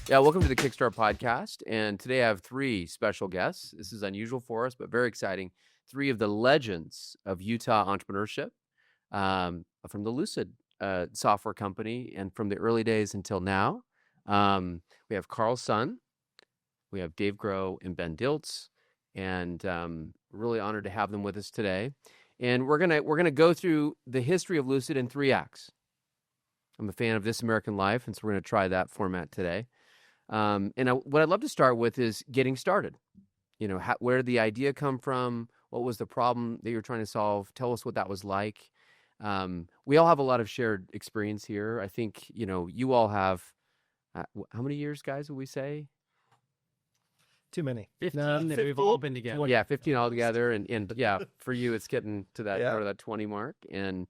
Yeah, welcome to the Kickstart podcast. And today I have three special guests. This is unusual for us, but very exciting. Three of the legends of Utah entrepreneurship from the Lucid software company and from the early days until now. We have Karl's son, we have Dave Groh and Ben Dilts, and really honored to have them with us today. And we're gonna go through the history of Lucid in 3 acts. I'm a fan of This American Life, and so we're going to try that format today. What I'd love to start with is getting started. Where did the idea come from? What was the problem that you're trying to solve? Tell us what that was like. We all have a lot of shared experience here. I think, you all have, how many years, guys, would we say? Too many. 15 that we've all been together. Yeah, 15 altogether. And yeah, for you, it's getting to that part of that 20 mark. And,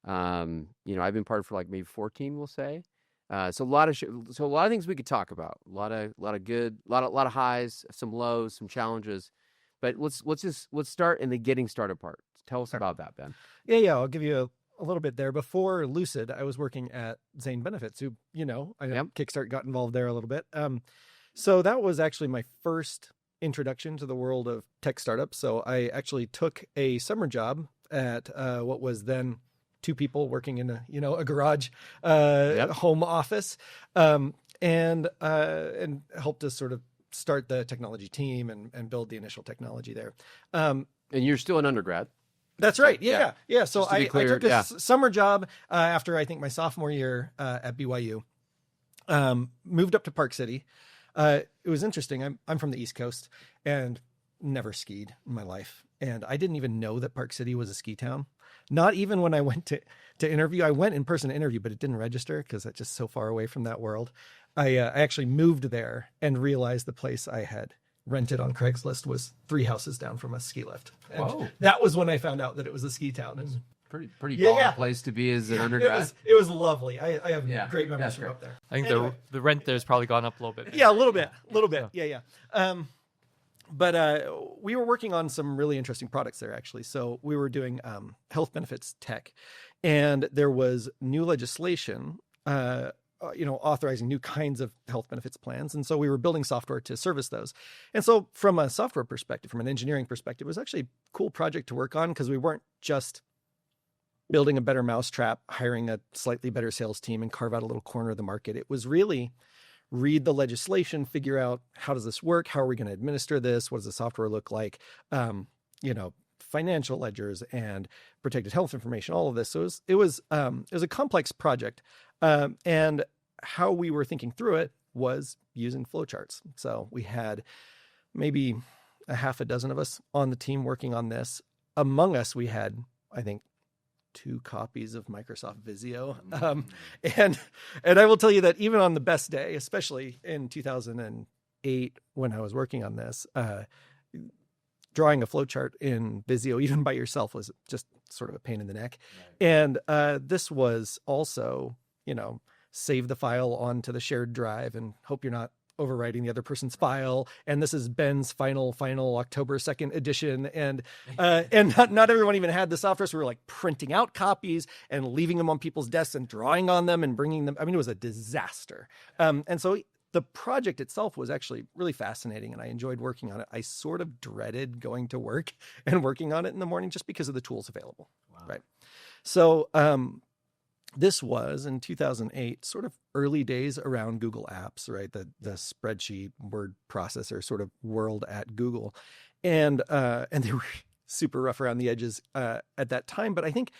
I've been part for like maybe 14, we'll say. So a lot of things we could talk about. A lot of highs, some lows, some challenges. But let's start in the getting started part. Tell us about that, Ben. Yeah. I'll give you a little bit there. Before Lucid, I was working at Zane Benefits, who Kickstart got involved there a little bit. So that was actually my first introduction to the world of tech startups. So I actually took a summer job at what was then 2 people working in a garage home office, and helped us sort of start the technology team and build the initial technology there. And you're still an undergrad. That's right. Yeah. So I took this summer job after I think my sophomore year at BYU. Moved up to Park City. It was interesting. I'm from the East Coast and never skied in my life. And I didn't even know that Park City was a ski town. Not even when I went to interview. I went in person to interview, but it didn't register because it's just so far away from that world. I actually moved there and realized the place I had rented on Craigslist was 3 houses down from a ski lift. And Whoa. That was when I found out that it was a ski town. And pretty baller place to be as an undergrad. It was lovely. I have great memories from up there. I think the rent there's probably gone up a little bit. Yeah, a little bit. Yeah. But we were working on some really interesting products there, actually. So we were doing health benefits tech, and there was new legislation, authorizing new kinds of health benefits plans. And so we were building software to service those. And so from a software perspective, from an engineering perspective, it was actually a cool project to work on because we weren't just building a better mousetrap, hiring a slightly better sales team, and carve out a little corner of the market. It was really read the legislation, figure out how does this work? How are we going to administer this? What does the software look like? Financial ledgers and protected health information, all of this. So it was a complex project. And how we were thinking through it was using flowcharts. So we had maybe a half a dozen of us on the team working on this. Among us, we had, I think, 2 copies of Microsoft Visio. And I will tell you that even on the best day, especially in 2008, when I was working on this, drawing a flowchart in Visio, even by yourself, was just sort of a pain in the neck. Right. And this was also, save the file onto the shared drive and hope you're not overwriting the other person's file. And this is Ben's final October 2nd edition. And not everyone even had the software. So we were like printing out copies and leaving them on people's desks and drawing on them and bringing them. I mean, it was a disaster. And so the project itself was actually really fascinating and I enjoyed working on it. I sort of dreaded going to work and working on it in the morning just because of the tools available. Wow. Right. So, this was in 2008, sort of early days around Google Apps, right? The spreadsheet word processor sort of world at Google. And they were super rough around the edges at that time. But I think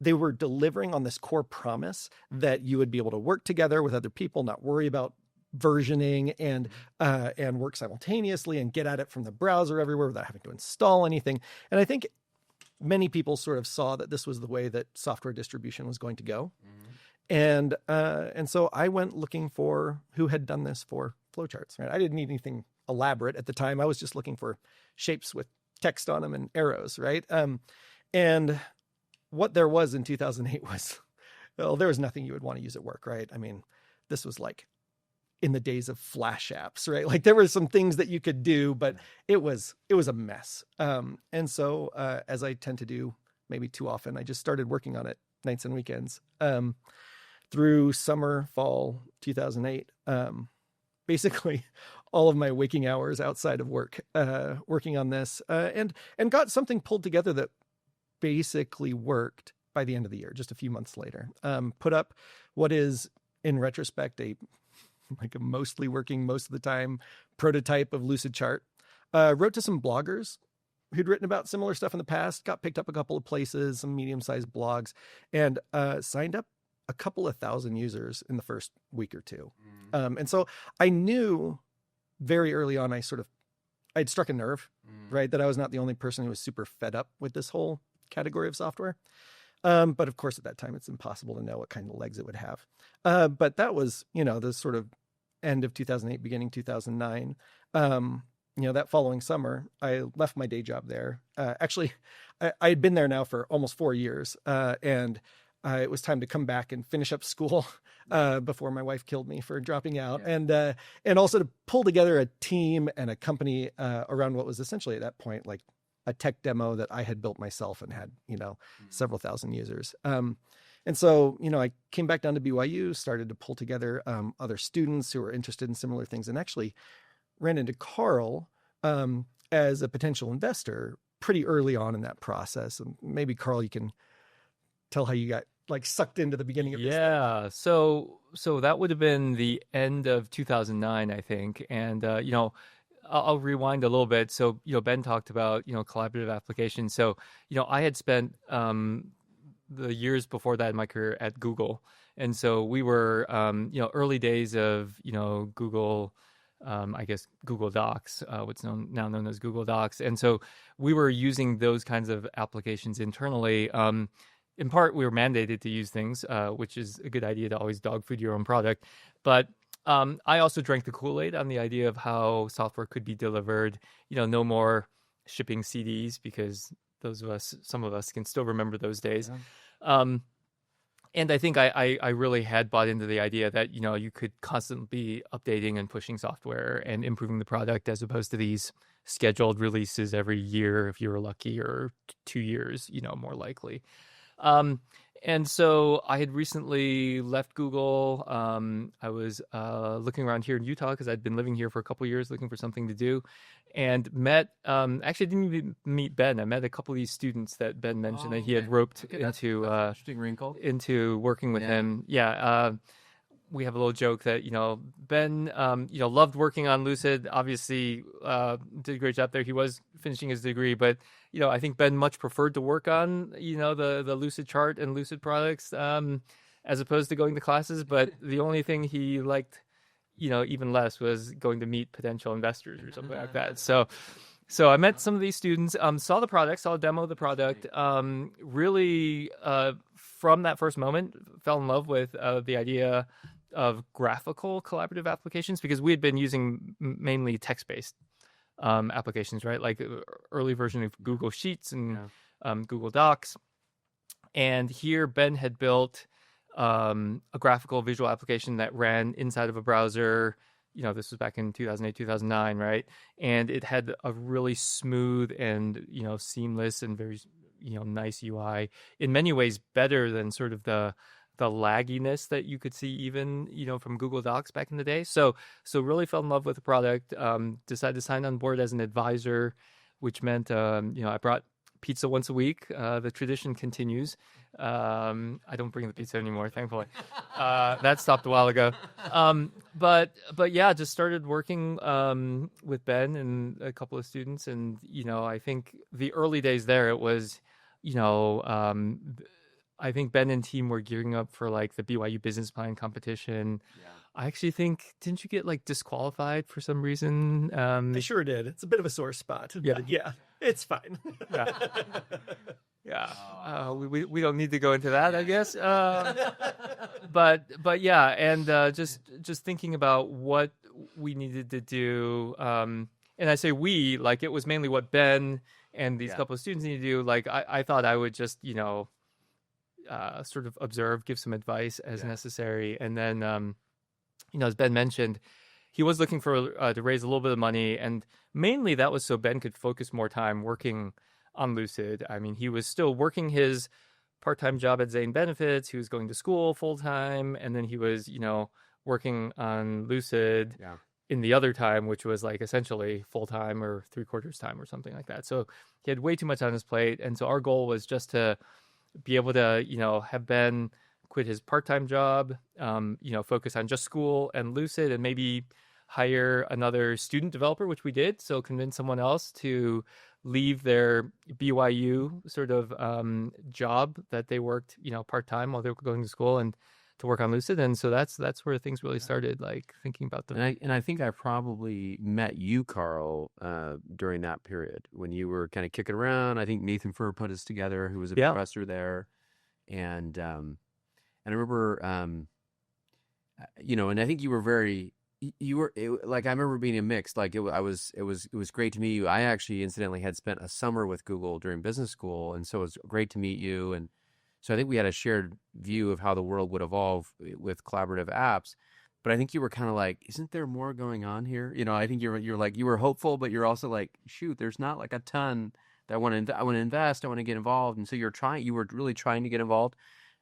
they were delivering on this core promise that you would be able to work together with other people, not worry about versioning and work simultaneously and get at it from the browser everywhere without having to install anything. And I think many people sort of saw that this was the way that software distribution was going to go. Mm-hmm. And so I went looking for who had done this for flowcharts, right? I didn't need anything elaborate at the time. I was just looking for shapes with text on them and arrows, right? And what there was in 2008 was, well, there was nothing you would want to use at work, right? I mean, this was like in the days of Flash apps, right? Like there were some things that you could do, but it was a mess. And so as I tend to do maybe too often, I just started working on it nights and weekends through summer, fall 2008. basically all of my waking hours outside of work, working on this, and got something pulled together that basically worked by the end of the year, just a few months later. Put up what is, in retrospect, a mostly working most of the time prototype of Lucidchart. Wrote to some bloggers who'd written about similar stuff in the past, got picked up a couple of places, some medium-sized blogs, and signed up a couple of thousand users in the first week or two. And so I knew very early on, I'd struck a nerve, right? That I was not the only person who was super fed up with this whole category of software. But of course, at that time, it's impossible to know what kind of legs it would have. But that was, the sort of end of 2008, beginning 2009. That following summer, I left my day job there. Actually, I had been there now for almost 4 years, and it was time to come back and finish up school before my wife killed me for dropping out, and also to pull together a team and a company around what was essentially at that point like a tech demo that I had built myself and had several thousand users. And so I came back down to BYU, started to pull together other students who were interested in similar things, and actually ran into Karl as a potential investor pretty early on in that process. And maybe Karl, you can tell how you got sucked into the beginning of this. Yeah. So that would have been the end of 2009, I think. And, I'll rewind a little bit. So, Ben talked about, collaborative applications. So, I had spent the years before that in my career at Google. And so we were, early days of, Google, I guess Google Docs, what's now known as Google Docs. And so we were using those kinds of applications internally. In part, we were mandated to use things, which is a good idea to always dog food your own product. But I also drank the Kool-Aid on the idea of how software could be delivered. No more shipping CDs, because some of us can still remember those days. Yeah. And I think I really had bought into the idea that, you could constantly be updating and pushing software and improving the product, as opposed to these scheduled releases every year if you were lucky, or 2 years, more likely. And so I had recently left Google. I was looking around here in Utah because I'd been living here for a couple of years, looking for something to do, and met, actually didn't even meet Ben. I met a couple of these students that Ben mentioned that he had roped into interesting wrinkle. into working with him. Yeah. We have a little joke that, Ben, loved working on Lucid, obviously did a great job there. He was finishing his degree, but, I think Ben much preferred to work on, the Lucidchart and Lucid products as opposed to going to classes. But the only thing he liked, even less, was going to meet potential investors or something like that. So I met some of these students, saw the product, saw a demo of the product, really from that first moment fell in love with the idea of graphical collaborative applications, because we had been using mainly text-based applications, right? Like early version of Google Sheets and Google Docs. And here Ben had built a graphical visual application that ran inside of a browser. This was back in 2008, 2009, right? And it had a really smooth and, seamless and very, nice UI. In many ways better than sort of the lagginess that you could see even, from Google Docs back in the day. So really fell in love with the product, decided to sign on board as an advisor, which meant, I brought pizza once a week. The tradition continues. I don't bring the pizza anymore, thankfully. That stopped a while ago. But yeah, just started working with Ben and a couple of students. And, I think the early days there, it was, I think Ben and team were gearing up for the BYU business plan competition. Yeah. I actually think, didn't you get disqualified for some reason? I sure did. It's a bit of a sore spot. Yeah. Yeah, it's fine. Yeah. Yeah. We don't need to go into that, I guess. But yeah, and just thinking about what we needed to do. And I say we, it was mainly what Ben and these couple of students need to do. I thought I would just, sort of observe, give some advice as necessary. And then, as Ben mentioned, he was looking for to raise a little bit of money. And mainly that was so Ben could focus more time working on Lucid. I mean, he was still working his part-time job at Zane Benefits. He was going to school full-time. And then he was, working on Lucid. Yeah. in the other time, which was like essentially full time or 3/4 time or something like that. So he had way too much on his plate. And so our goal was just to be able to, have Ben quit his part-time job, focus on just school and Lucid, and maybe hire another student developer, which we did. So convince someone else to leave their BYU sort of job that they worked, part-time while they were going to school, and to work on Lucid. And so that's where things really started, like thinking about the. And I think I probably met you, Karl, during that period when you were kind of kicking around. I think Nathan Furr put us together, who was a professor there, and I remember, and I think you were very. Like I remember being a mix. Like it was great to meet you. I actually incidentally had spent a summer with Google during business school, and so it was great to meet you. And so I think we had a shared view of how the world would evolve with collaborative apps. But I think you were kind of like, isn't there more going on here? I think you're like, you were hopeful, but you're also like, shoot, there's not like a ton that I want to invest. I want to get involved. And so you were really trying to get involved.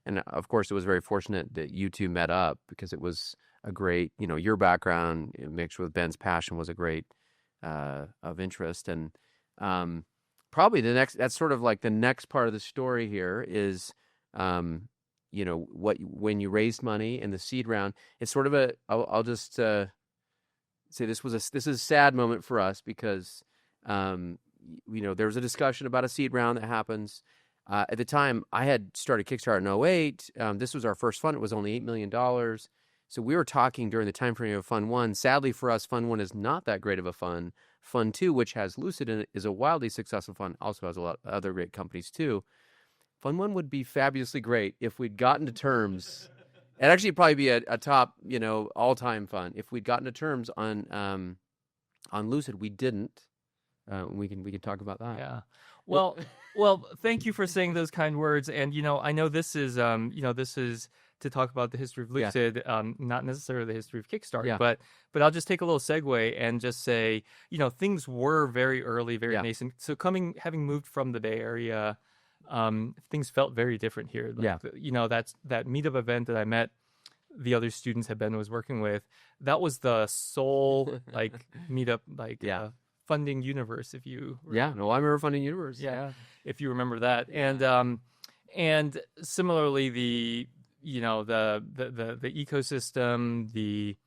And of course, it was very fortunate that you two met up, because it was a great, your background mixed with Ben's passion was a great of interest. And probably that's sort of like the next part of the story here is, when you raised money in the seed round. It's sort of I'll just say this is a sad moment for us, because there was a discussion about a seed round that happens. At the time, I had started Kickstart in 2008. This was our first fund. It was only $8 million. So we were talking during the time frame of Fund 1. Sadly for us, Fund 1 is not that great of a fund. Fund 2, which has Lucid in it, is a wildly successful fund, also has a lot of other great companies too. Fund 1 would be fabulously great if we'd gotten to terms. It'd actually probably be a top, all-time fund. If we'd gotten to terms on Lucid, we didn't. We can talk about that. Yeah. Well, thank you for saying those kind words. And I know this is to talk about the history of Lucid, not necessarily the history of Kickstart, but I'll just take a little segue and just say, things were very early, very nascent. So having moved from the Bay Area, things felt very different here. Like, that meetup event that I met the other students that Ben was working with, that was the sole meetup, Funding Universe, if you remember. I remember Funding Universe. If you remember that. And similarly, the ecosystem, the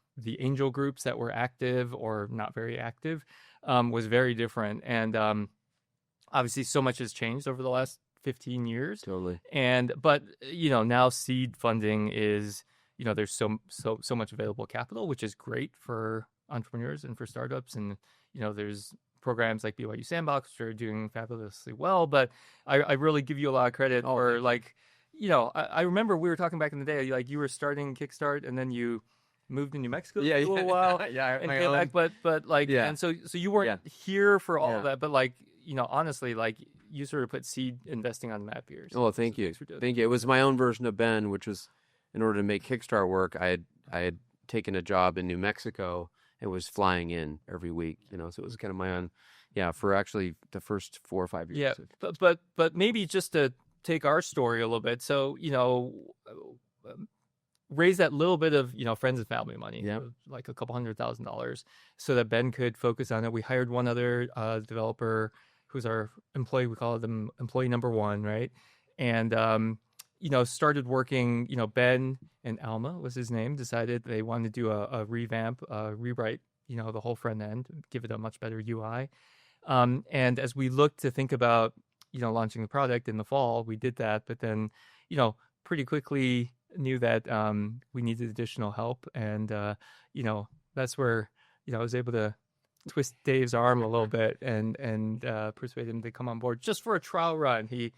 angel groups that were active or not very active, was very different. And obviously so much has changed over the last 15 years. Totally. But now seed funding is, there's so much available capital, which is great for entrepreneurs and for startups. And there's programs like BYU Sandbox, which are doing fabulously well. But I really give you a lot of credit for I remember we were talking back in the day, you were starting Kickstart and then you moved to New Mexico for a little while. And came back, but and so you weren't here for all of that, but honestly, you sort of put seed investing on the map here. So thank you. Thank you. It was my own version of Ben, which was, in order to make Kickstart work, I had taken a job in New Mexico and was flying in every week, so it was kind of my own, for actually the first 4 or 5 years. Yeah, but maybe just to take our story a little bit. So, raise that little bit of, friends and family money, like a couple $100,000, so that Ben could focus on it. We hired one other developer who's our employee. We call them employee number 1, right? And, started working, Ben and Alma was his name, decided they wanted to do a revamp, rewrite, the whole front end, give it a much better UI. And as we looked to think about, launching the product in the fall, we did that, but then, pretty quickly knew that we needed additional help. And, that's where, I was able to twist Dave's arm a little bit and persuade him to come on board just for a trial run. He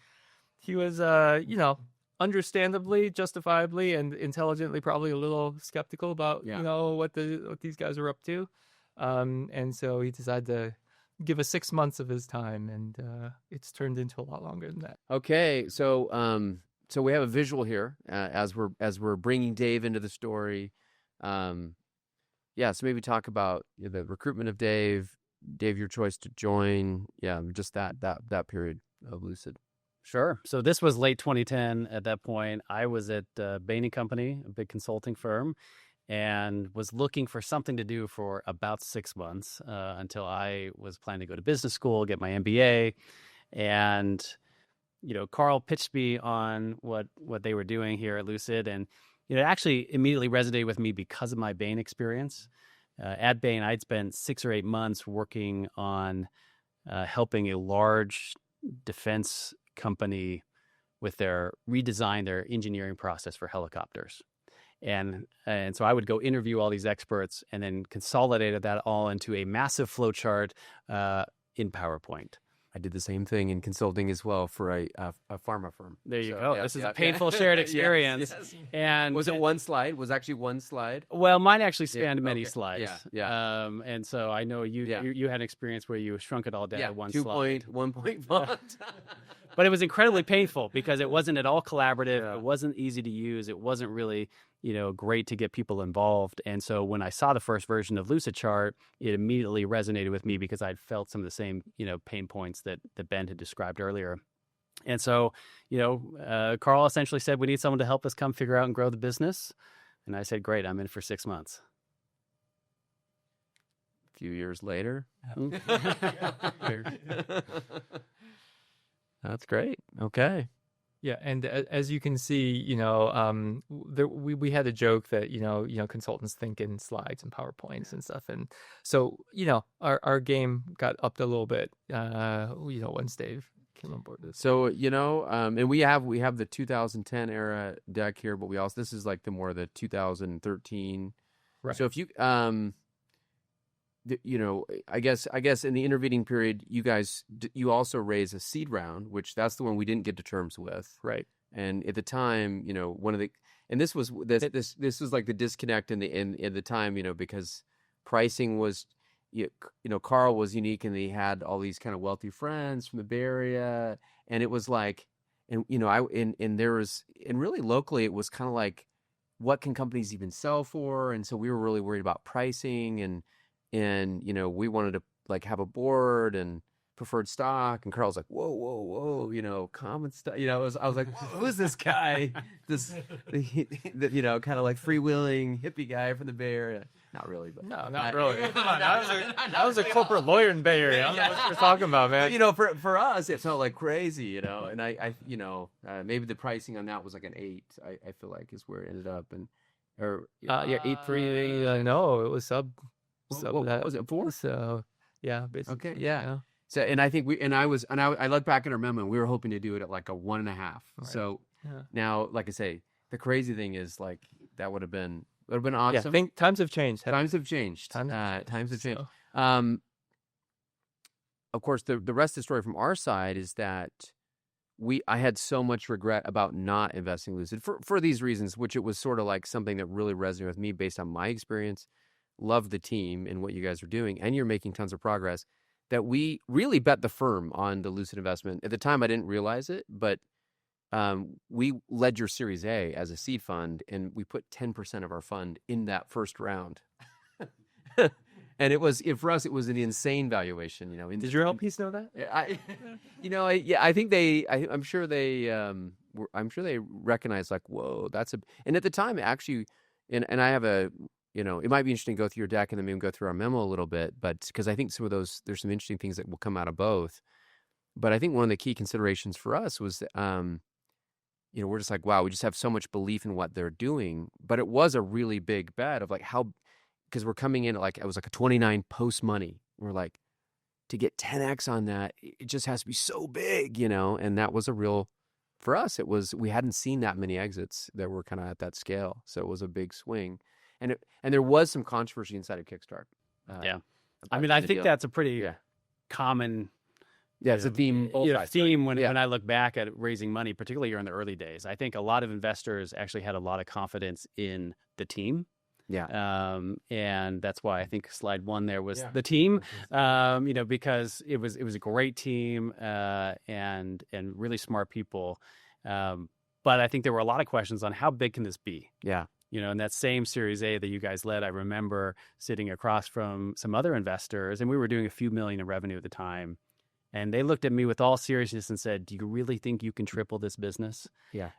was, understandably, justifiably, and intelligently probably a little skeptical about, what these guys are up to. And so he decided to give us 6 months of his time, and it's turned into a lot longer than that. Okay, so we have a visual here as we're bringing Dave into the story. So maybe talk about the recruitment of Dave, your choice to join. Just that period of Lucid. Sure. So this was late 2010. At that point, I was at Bain & Company, a big consulting firm, and was looking for something to do for about 6 months until I was planning to go to business school, get my MBA. And, Karl pitched me on what they were doing here at Lucid. And, it actually immediately resonated with me because of my Bain experience. At Bain, I'd spent 6 or 8 months working on helping a large defense company with redesign their engineering process for helicopters. And so I would go interview all these experts and then consolidated that all into a massive flowchart in PowerPoint. I did the same thing in consulting as well for a pharma firm. There you go. This is a painful shared experience. Yes. And was it one slide? Was actually one slide? Well, mine actually spanned many slides. Yeah. And so I know you had an experience where you shrunk it all down to one slide. 1 font. But it was incredibly painful because it wasn't at all collaborative. Yeah. It wasn't easy to use. It wasn't really, great to get people involved. And so when I saw the first version of Lucidchart, it immediately resonated with me because I'd felt some of the same, pain points that Ben had described earlier. And so, Karl essentially said, we need someone to help us come figure out and grow the business. And I said, great, I'm in for 6 months. A few years later. That's great. Okay. Yeah, and as you can see, we had a joke that consultants think in slides and PowerPoints and stuff, and so our game got upped a little bit. Once Dave came on board. So and we have the 2010 era deck here, but we also this is like the 2013. Right. So if you I guess in the intervening period, you also raise a seed round, which that's the one we didn't get to terms with, right? And at the time, this was like the disconnect in the time, because pricing was, Karl was unique and he had all these kind of wealthy friends from the Bay Area, and it was like, and there was, and really locally, it was kind of like, what can companies even sell for? And so we were really worried about pricing and we wanted to like have a board and preferred stock, and Karl's like, whoa, common stock. I was like, who's this guy? Kind of like freewheeling hippie guy from the Bay Area. Not really, but no, not really. Come on, I was a corporate lawyer in Bay Area. I don't know what you're talking about, man. But, for us, it felt like crazy, and I maybe the pricing on that was like an 8. I feel like is where it ended up, 8.3. No, it was sub. What was it, 4? So yeah, basically. Okay, yeah. So and I think I look back at our memo and we were hoping to do it at like a 1.5. Right. So now, like I say, the crazy thing is like that would have been awesome. Yeah, I think times have changed. Times have changed. Times have changed. So. Of course, the rest of the story from our side is that I had so much regret about not investing in Lucid for these reasons, which it was sort of like something that really resonated with me based on my experience. Love the team and what you guys are doing, and you're making tons of progress, that we really bet the firm on the Lucid investment. At the time, I didn't realize it, but we led your Series A as a seed fund, and we put 10% of our fund in that first round. And for us, it was an insane valuation. Did your LPs know that? I think I'm sure they recognized like, whoa, and at the time, actually, and I have it might be interesting to go through your deck and then maybe go through our memo a little bit, but because I think some of those, there's some interesting things that will come out of both. But I think one of the key considerations for us was, we're just like, wow, we just have so much belief in what they're doing. But it was a really big bet of like because we're coming in at it was like a 29 post money. We're like, to get 10x on that, it just has to be so big, and that was for us, we hadn't seen that many exits that were kind of at that scale. So it was a big swing. And there was some controversy inside of Kickstart. I think that's a pretty common. Yeah, it's a theme. Theme when I look back at raising money, particularly in the early days. I think a lot of investors actually had a lot of confidence in the team. Yeah. And that's why I think slide 1 there was the team. Because it was a great team and really smart people. But I think there were a lot of questions on how big can this be? Yeah. In that same Series A that you guys led, I remember sitting across from some other investors, and we were doing a few million in revenue at the time. And they looked at me with all seriousness and said, "Do you really think you can triple this business?" Yeah.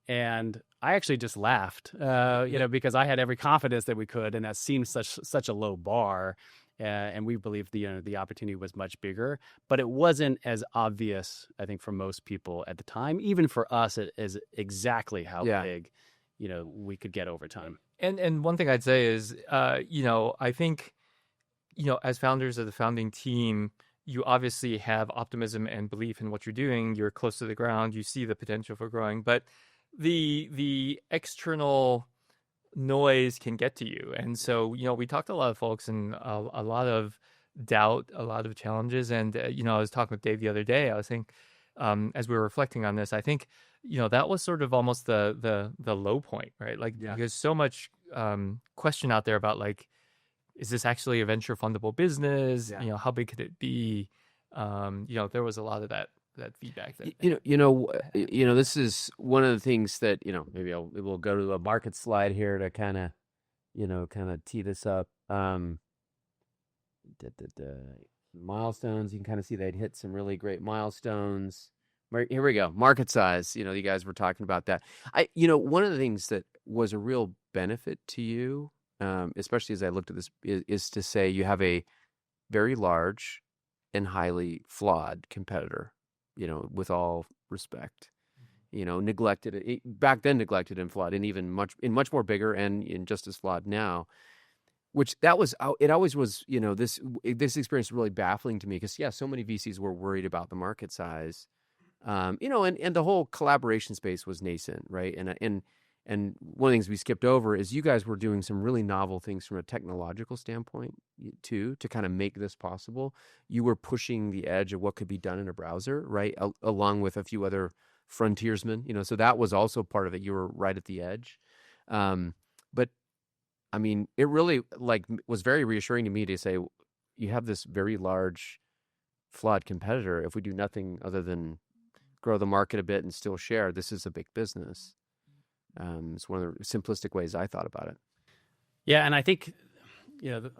And I actually just laughed, because I had every confidence that we could, and that seemed such a low bar. And we believed the opportunity was much bigger, but it wasn't as obvious, I think, for most people at the time. Even for us, it is exactly how big, we could get over time. And one thing I'd say is, I think, as founders of the founding team, you obviously have optimism and belief in what you're doing. You're close to the ground. You see the potential for growing, but the external noise can get to you. And so, we talked to a lot of folks and a lot of doubt, a lot of challenges. And, I was talking with Dave the other day. I was saying, as we were reflecting on this, I think, that was sort of almost the low point, right? Like, there's so much question out there about, like, is this actually a venture fundable business? Yeah. How big could it be? There was a lot of that feedback. This is one of the things that maybe we'll go to a market slide here to kind of tee this up. Milestones. You can kind of see they'd hit some really great milestones. Here we go. Market size. You guys were talking about that. One of the things that was a real benefit to you, especially as I looked at this, is to say you have a very large and highly flawed competitor, with all respect, neglected, back then neglected and flawed, and even much more bigger and just as flawed now, which it always was, this experience is really baffling to me because, so many VCs were worried about the market size, and the whole collaboration space was nascent, right? And one of the things we skipped over is you guys were doing some really novel things from a technological standpoint, too, to kind of make this possible. You were pushing the edge of what could be done in a browser, right, along with a few other frontiersmen. So that was also part of it. You were right at the edge. But, I mean, it really was very reassuring to me to say you have this very large, flawed competitor. If we do nothing other than grow the market a bit and still share, this is a big business. It's one of the simplistic ways I thought about it. Yeah, and I think,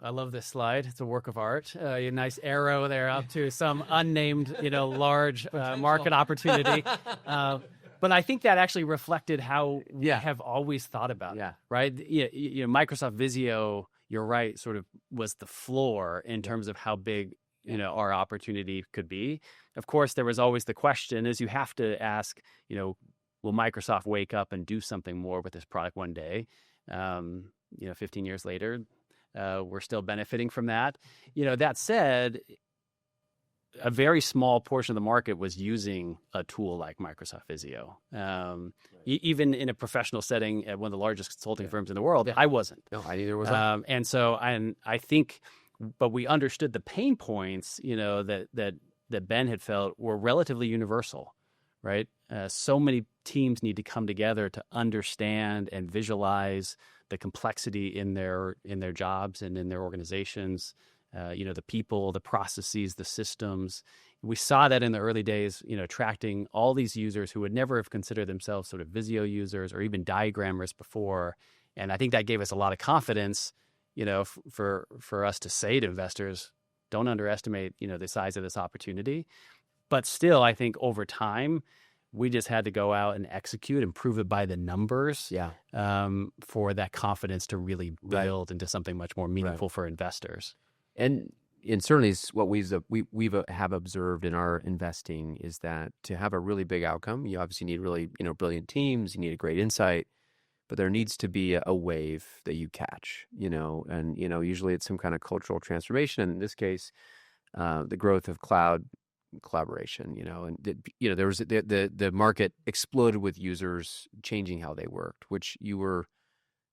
I love this slide. It's a work of art. A nice arrow there up to some unnamed, large market opportunity. But I think that actually reflected how we have always thought about it, right? Microsoft Visio, you're right, sort of was the floor in terms of how big, our opportunity could be. Of course, there was always the question is you have to ask, will Microsoft wake up and do something more with this product one day? 15 years later, we're still benefiting from that. That said, a very small portion of the market was using a tool like Microsoft Visio. Even in a professional setting at one of the largest consulting firms in the world, I wasn't. No, I neither was. And I think, but we understood the pain points, that Ben had felt were relatively universal. Right? So many teams need to come together to understand and visualize the complexity in their jobs and in their organizations, the people, the processes, the systems. We saw that in the early days, attracting all these users who would never have considered themselves sort of Visio users or even diagrammers before. And I think that gave us a lot of confidence, for us to say to investors, don't underestimate, the size of this opportunity. But still, I think over time, we just had to go out and execute and prove it by the numbers for that confidence to really build into something much more meaningful for investors. And certainly what we have observed in our investing is that to have a really big outcome, you obviously need really, brilliant teams, you need a great insight, but there needs to be a wave that you catch, and, usually it's some kind of cultural transformation. And in this case, the growth of cloud collaboration, and there was the market exploded with users changing how they worked, which you were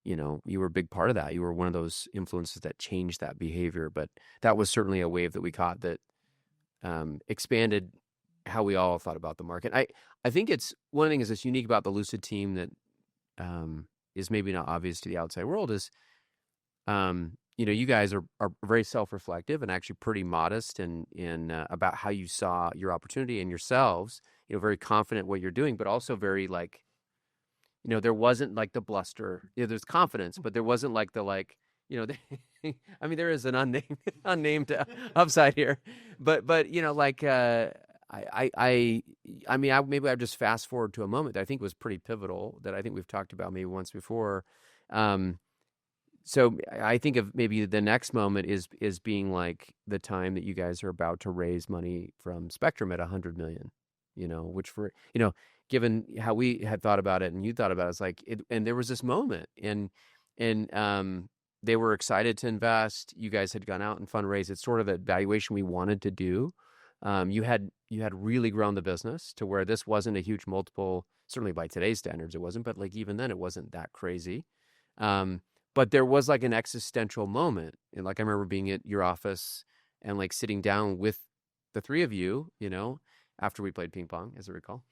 a big part of that. You were one of those influences that changed that behavior. But that was certainly a wave that we caught that expanded how we all thought about the market. I think it's one thing that's unique about the Lucid team that is maybe not obvious to the outside world is you guys are very self-reflective and actually pretty modest in about how you saw your opportunity and yourselves, very confident what you're doing, but also very there wasn't like the bluster. There's confidence, but there wasn't like the I mean, there is an unnamed upside here, but like maybe I just fast forward to a moment that I think was pretty pivotal that I think we've talked about maybe once before. So I think of maybe the next moment is being like the time that you guys are about to raise money from Spectrum at 100 million, which for, given how we had thought about it and you thought about it, it's like and there was this moment and they were excited to invest. You guys had gone out and fundraised. It's sort of the valuation we wanted to do. You had really grown the business to where this wasn't a huge multiple, certainly by today's standards, it wasn't, but like even then it wasn't that crazy. But there was like an existential moment. And like I remember being at your office and like sitting down with the three of you, after we played ping pong, as I recall,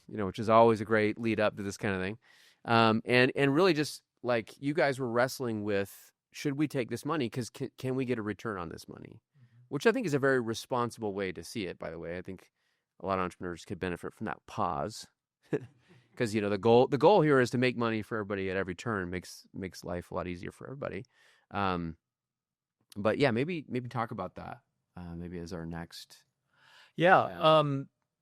which is always a great lead up to this kind of thing. And really just like you guys were wrestling with, should we take this money? Because can we get a return on this money? Which I think is a very responsible way to see it, by the way. I think a lot of entrepreneurs could benefit from that pause. Because the goal here is to make money for everybody at every turn. Makes life a lot easier for everybody. But yeah, maybe talk about that. Maybe as our next. Yeah,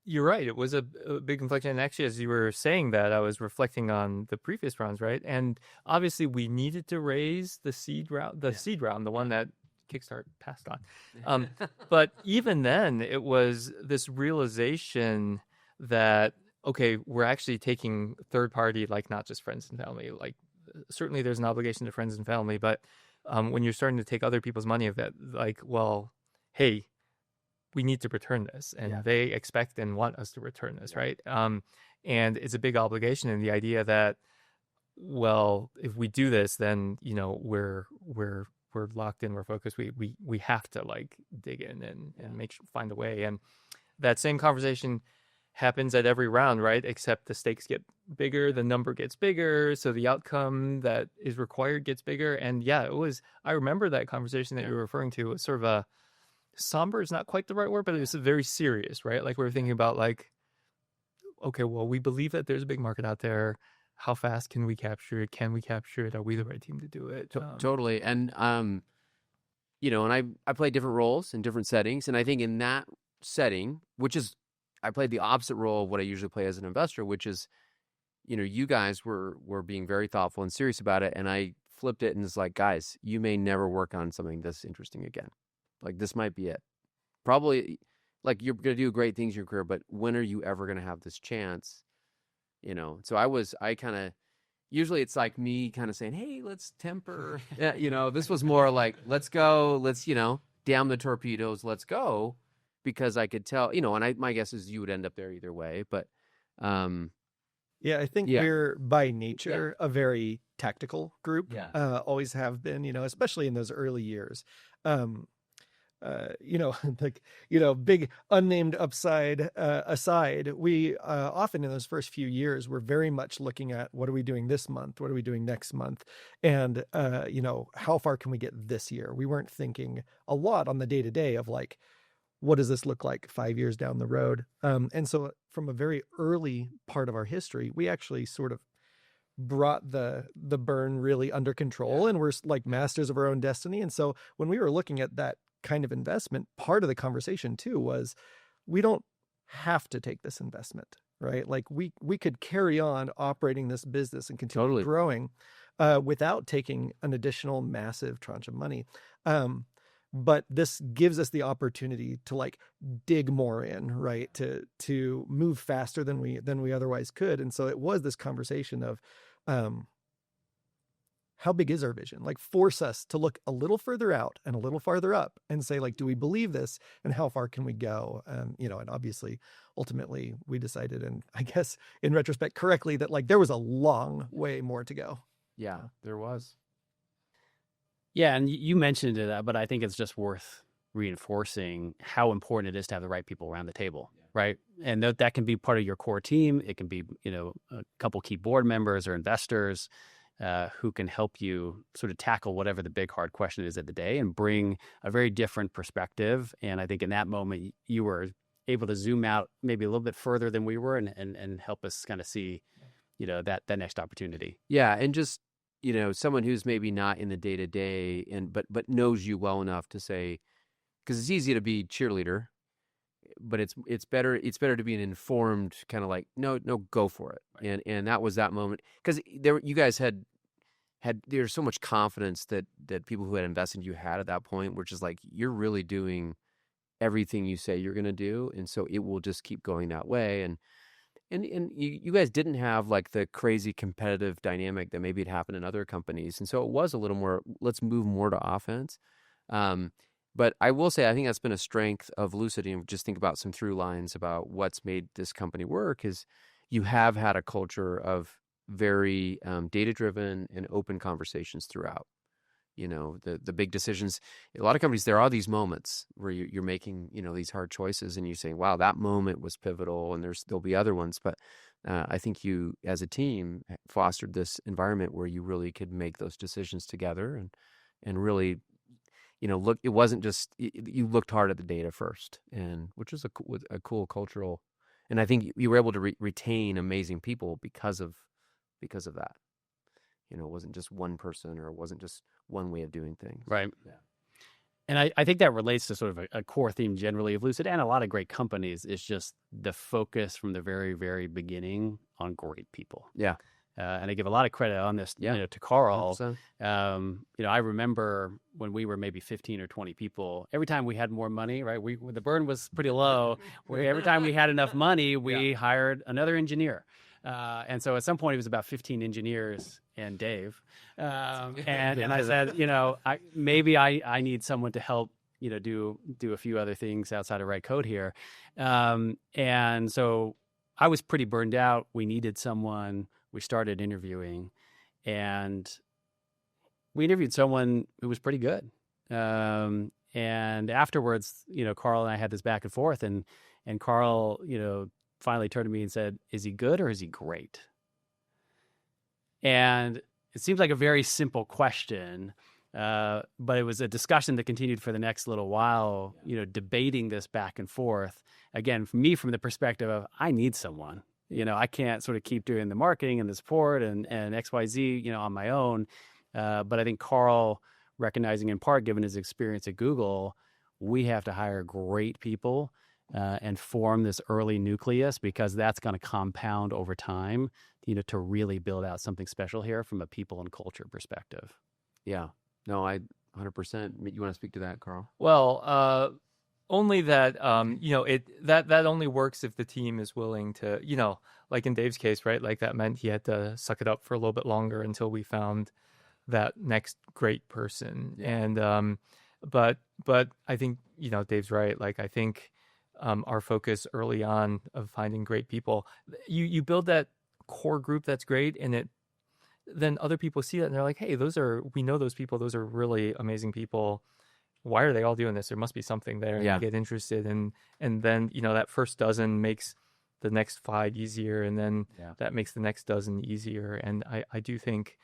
you're right. It was a big inflection. And actually, as you were saying that, I was reflecting on the previous rounds, right? And obviously, we needed to raise the seed round, the one that Kickstart passed on. But even then, it was this realization that, okay, we're actually taking third party, like not just friends and family. Like certainly there's an obligation to friends and family, but when you're starting to take other people's money of it, like, well, hey, we need to return this, and they expect and want us to return this, right? And it's a big obligation, and the idea that, well, if we do this, then we're locked in, we're focused. We have to like dig in and find a way. And that same conversation happens at every round, right? Except the stakes get bigger, the number gets bigger, so the outcome that is required gets bigger. And I remember that conversation that you're referring to was sort of a somber is not quite the right word, but it was very serious, right? Like we were thinking about like, okay, well, we believe that there's a big market out there. How fast can we capture it? Can we capture it? Are we the right team to do it? Totally. And, and I play different roles in different settings. And I think in that setting, I played the opposite role of what I usually play as an investor, which is, you guys were being very thoughtful and serious about it. And I flipped it and it's like, guys, you may never work on something this interesting again. Like this might be it. Probably like you're going to do great things in your career, but when are you ever going to have this chance? So usually it's like me kind of saying, hey, let's temper. This was more like, let's go, let's, damn the torpedoes, let's go. Because I could tell, and my guess is you would end up there either way. But I think we're by nature a very tactical group. Always have been, especially in those early years. Big unnamed upside aside, we often in those first few years were very much looking at what are we doing this month, what are we doing next month, and how far can we get this year. We weren't thinking a lot on the day to day of like, what does this look like 5 years down the road? And so from a very early part of our history, we actually sort of brought the burn really under control, and we're like masters of our own destiny. And so when we were looking at that kind of investment, part of the conversation too was we don't have to take this investment, right? Like we could carry on operating this business and continue growing without taking an additional massive tranche of money. But this gives us the opportunity to like dig more in, right? To move faster than we otherwise could. And so it was this conversation of how big is our vision? Like force us to look a little further out and a little farther up and say like, do we believe this and how far can we go? And obviously ultimately we decided, and I guess in retrospect correctly, that like there was a long way more to go. Yeah, there was. Yeah, and you mentioned it, but I think it's just worth reinforcing how important it is to have the right people around the table, right? And that can be part of your core team. It can be, a couple key board members or investors who can help you sort of tackle whatever the big hard question is of the day and bring a very different perspective. And I think in that moment, you were able to zoom out maybe a little bit further than we were and help us kind of see, that next opportunity. Yeah, and just someone who's maybe not in the day to day but knows you well enough to say, because it's easy to be cheerleader, but it's better to be an informed kind of like, no, go for it. Right. And that was that moment, because you guys had there's so much confidence that people who had invested in you had at that point, which is like, you're really doing everything you say you're going to do, and so it will just keep going that way. And you guys didn't have like the crazy competitive dynamic that maybe had happened in other companies, and so it was a little more, let's move more to offense. But I will say, I think that's been a strength of Lucid. And just think about some through lines about what's made this company work is you have had a culture of very data-driven and open conversations throughout. The big decisions. A lot of companies, there are these moments where you're making, these hard choices, and you say, wow, that moment was pivotal, and there'll be other ones. But I think you, as a team, fostered this environment where you really could make those decisions together and really, look, it wasn't just, you looked hard at the data first, and which was a cool cultural, and I think you were able to retain amazing people because of that. It wasn't just one person, or it wasn't just one way of doing things. Right. Yeah. And I think that relates to sort of a core theme generally of Lucid and a lot of great companies, is just the focus from the very, very beginning on great people. Yeah. And I give a lot of credit on this to Karl. I remember when we were maybe 15 or 20 people, every time we had more money, right? The burn was pretty low. Every time we had enough money, we hired another engineer. And so at some point it was about 15 engineers and Dave. And I said, maybe I need someone to help, do a few other things outside of write code here. And so I was pretty burned out. We needed someone. We started interviewing, and we interviewed someone who was pretty good. And afterwards, Karl and I had this back and forth, and Karl, finally turned to me and said, is he good or is he great? And it seems like a very simple question, but it was a discussion that continued for the next little while, debating this back and forth. Again, for me, from the perspective of, I need someone. I can't sort of keep doing the marketing and the support and XYZ, on my own. But I think Karl, recognizing in part, given his experience at Google, we have to hire great people and form this early nucleus, because that's going to compound over time, to really build out something special here from a people and culture perspective. Yeah. No, I 100%. You want to speak to that, Karl? Well, only that, that only works if the team is willing to, like in Dave's case, right? Like that meant he had to suck it up for a little bit longer until we found that next great person. Yeah. And, but I think, Dave's right. Like, I think, our focus early on of finding great people, you build that core group that's great, and then other people see that and they're like, hey, we know those people, those are really amazing people. Why are they all doing this? There must be something there. And you get interested, and then that first dozen makes the next 5 easier, and then that makes the next dozen easier. And I do think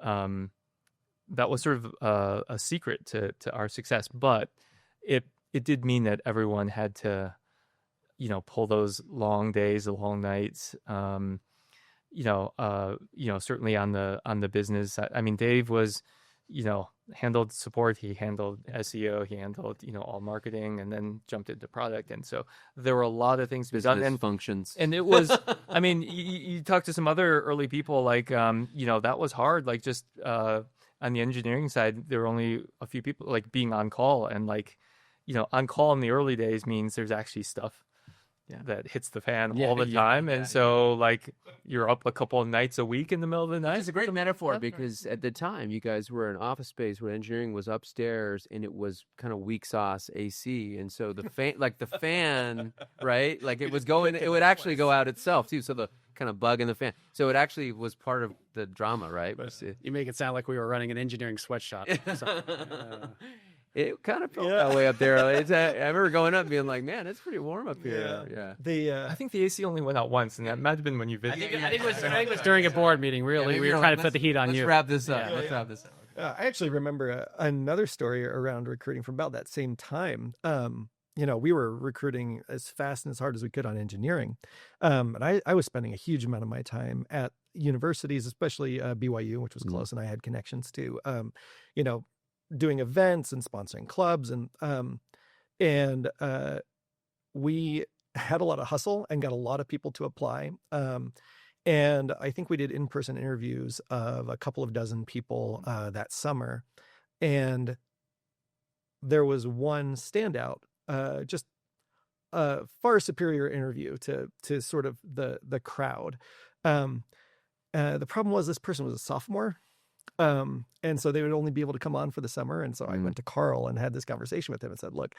that was sort of a secret to our success, but it did mean that everyone had to pull those long days, the long nights. Certainly on the business. I mean, Dave was, handled support, he handled SEO, he handled, all marketing, and then jumped into product. And so there were a lot of things to be done, and functions. And it was, I mean, you talk to some other early people, like, that was hard. Like, just on the engineering side, there were only a few people, like, being on call, and like, on call in the early days means there's actually stuff that hits the fan all the time. And so like, you're up a couple of nights a week in the middle of the night. It's a great metaphor, because at the time you guys were in office space where engineering was upstairs, and it was kind of weak sauce AC. And so the fan, right? Like, it would actually go out itself too. So the kind of bug in the fan. So it actually was part of the drama, right? You make it sound like we were running an engineering sweatshop. It kind of felt that way up there. I remember going up and being like, man, it's pretty warm up here. Yeah. I think the AC only went out once, and that might have been when you visited. I think it was during a board meeting, really. We were trying to put the heat on you. Let's wrap this up. I actually remember another story around recruiting from about that same time. We were recruiting as fast and as hard as we could on engineering. And I was spending a huge amount of my time at, universities, especially BYU, which was close, and I had connections to, doing events and sponsoring clubs, and we had a lot of hustle and got a lot of people to apply. And I think we did in-person interviews of a couple of dozen people that summer, and there was one standout, just a far superior interview to sort of the crowd. The problem was this person was a sophomore, and so they would only be able to come on for the summer. And so I went to Karl and had this conversation with him and said, "Look,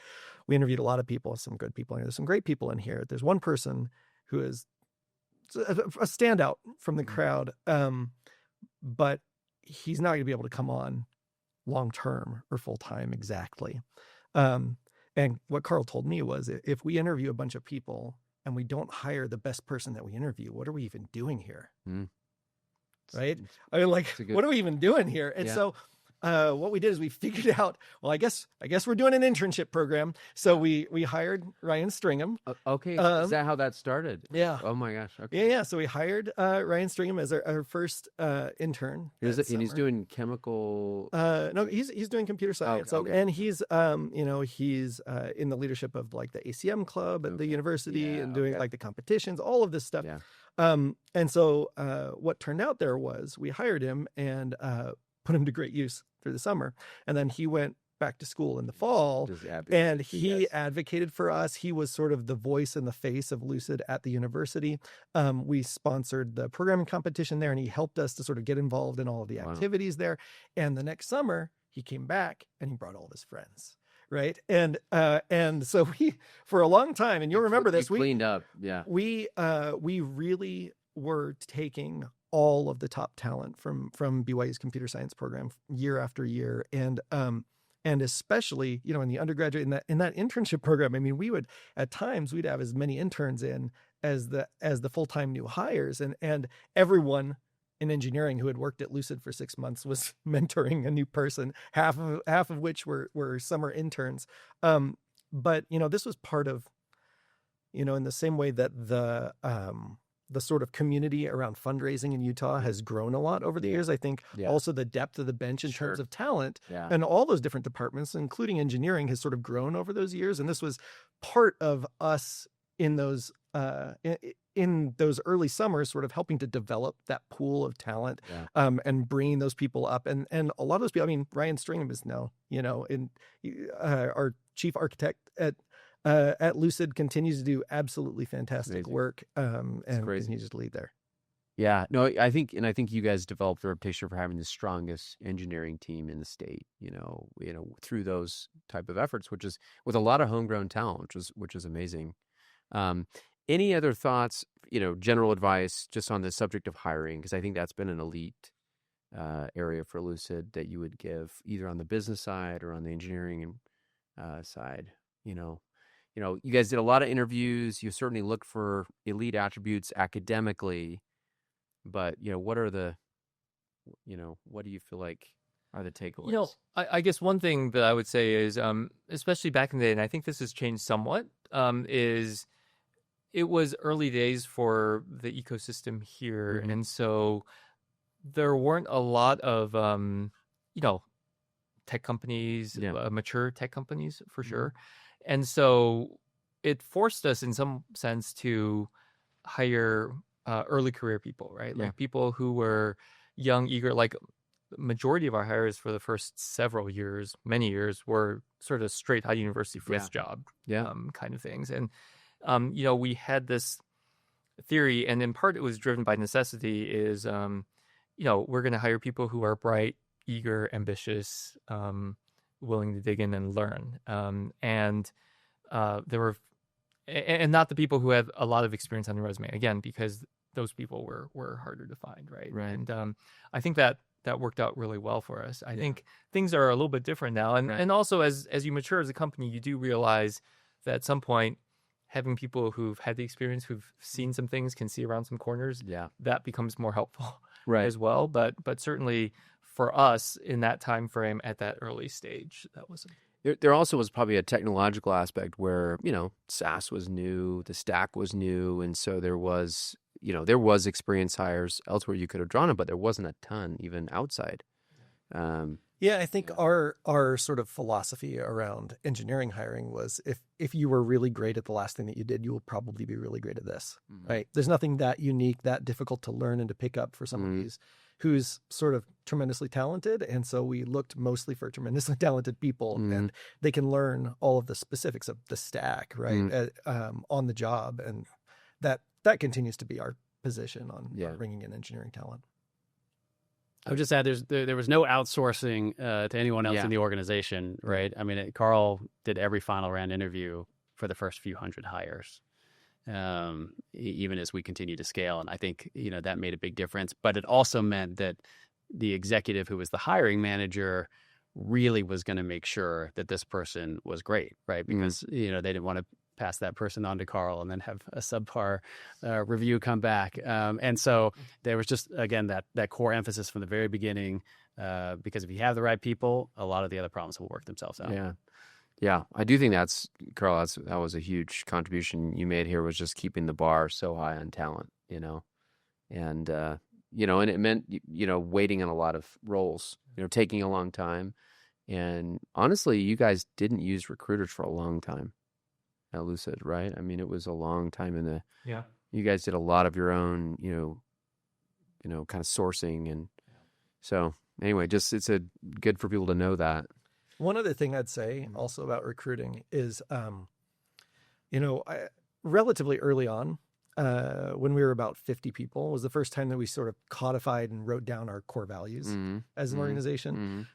we interviewed a lot of people, some good people in here. There's some great people in here. There's one person who is a standout from the crowd, but he's not going to be able to come on long term or full time exactly." And what Karl told me was, if we interview a bunch of people and we don't hire the best person that we interview, what are we even doing here? Right? I mean, like, what are we even doing here? And so what we did is we figured out, well, I guess we're doing an internship program. So we hired Ryan Stringham. Okay. Is that how that started? Yeah. Oh my gosh. Okay. Yeah. So we hired Ryan Stringham as our first intern. And he's doing chemical. No, he's doing computer science. And he's he's in the leadership of like the ACM club at the university and doing like the competitions, all of this stuff. Yeah. And so what turned out there was we hired him and put him to great use through the summer. And then he went back to school in the fall and he advocated for us. He was sort of the voice and the face of Lucid at the university. We sponsored the programming competition there, and he helped us to sort of get involved in all of the activities there. And the next summer he came back and he brought all of his friends. Right. And so we, for a long time, and you'll remember this, we cleaned up. Yeah. We really were taking all of the top talent from BYU's computer science program year after year. And especially, in the undergraduate, in that internship program, I mean, we'd have as many interns in as the full-time new hires, and everyone in engineering who had worked at Lucid for 6 months was mentoring a new person, half of which were summer interns. But this was part of, in the same way that the sort of community around fundraising in Utah has grown a lot over the years. I think also the depth of the bench in terms of talent and all those different departments, including engineering, has sort of grown over those years. And this was part of us in those early summers, sort of helping to develop that pool of talent, and bringing those people up. And a lot of those people, I mean, Ryan Stringham is now, our chief architect at Lucid, continues to do absolutely fantastic work, and continues to lead there. Yeah, no, I think you guys developed a reputation for having the strongest engineering team in the state, through those type of efforts, which is with a lot of homegrown talent, which is amazing. Any other thoughts, general advice just on the subject of hiring? Because I think that's been an elite area for Lucid that you would give either on the business side or on the engineering side. You guys did a lot of interviews. You certainly look for elite attributes academically, but what are what do you feel like are the takeaways? I guess one thing that I would say is, especially back in the day, and I think this has changed somewhat, is it was early days for the ecosystem here, and so there weren't a lot of tech companies, mature tech companies for sure. And so it forced us in some sense to hire early career people, right? Like people who were young, eager. Like the majority of our hires for the first many years, were sort of straight out of university first job kind of things. And, we had this theory, and in part it was driven by necessity, is, we're going to hire people who are bright, eager, ambitious, willing to dig in and learn. And there were, and not the people who had a lot of experience on the resume, again, because those people were harder to find, right? And I think that worked out really well for us. I think things are a little bit different now. And also as you mature as a company, you do realize that at some point, having people who've had the experience, who've seen some things, can see around some corners, that becomes more helpful as well. But certainly for us in that time frame at that early stage, that was there also was probably a technological aspect where SaaS was new, the stack was new, and so there was there was experienced hires elsewhere you could have drawn them, but there wasn't a ton even outside. Yeah, I think our sort of philosophy around engineering hiring was if you were really great at the last thing that you did, you will probably be really great at this, right? There's nothing that unique, that difficult to learn and to pick up for someone who's sort of tremendously talented. And so we looked mostly for tremendously talented people, and they can learn all of the specifics of the stack, right, on the job. And that continues to be our position on bringing in engineering talent. I would just add there was no outsourcing to anyone else in the organization, right? I mean, Karl did every final round interview for the first few hundred hires, even as we continue to scale. And I think, that made a big difference. But it also meant that the executive who was the hiring manager really was going to make sure that this person was great, right? Because, they didn't want to pass that person on to Karl and then have a subpar review come back. And so there was just, again, that core emphasis from the very beginning, because if you have the right people, a lot of the other problems will work themselves out. Yeah. Yeah. I do think Karl, that was a huge contribution you made here, was just keeping the bar so high on talent, and, and it meant, waiting on a lot of roles, taking a long time. And honestly, you guys didn't use recruiters for a long time at Lucid, right? I mean, it was a long time you guys did a lot of your own, kind of sourcing. And so anyway, just, it's good for people to know that. One other thing I'd say also about recruiting is, relatively early on, when we were about 50 people, was the first time that we sort of codified and wrote down our core values as an organization.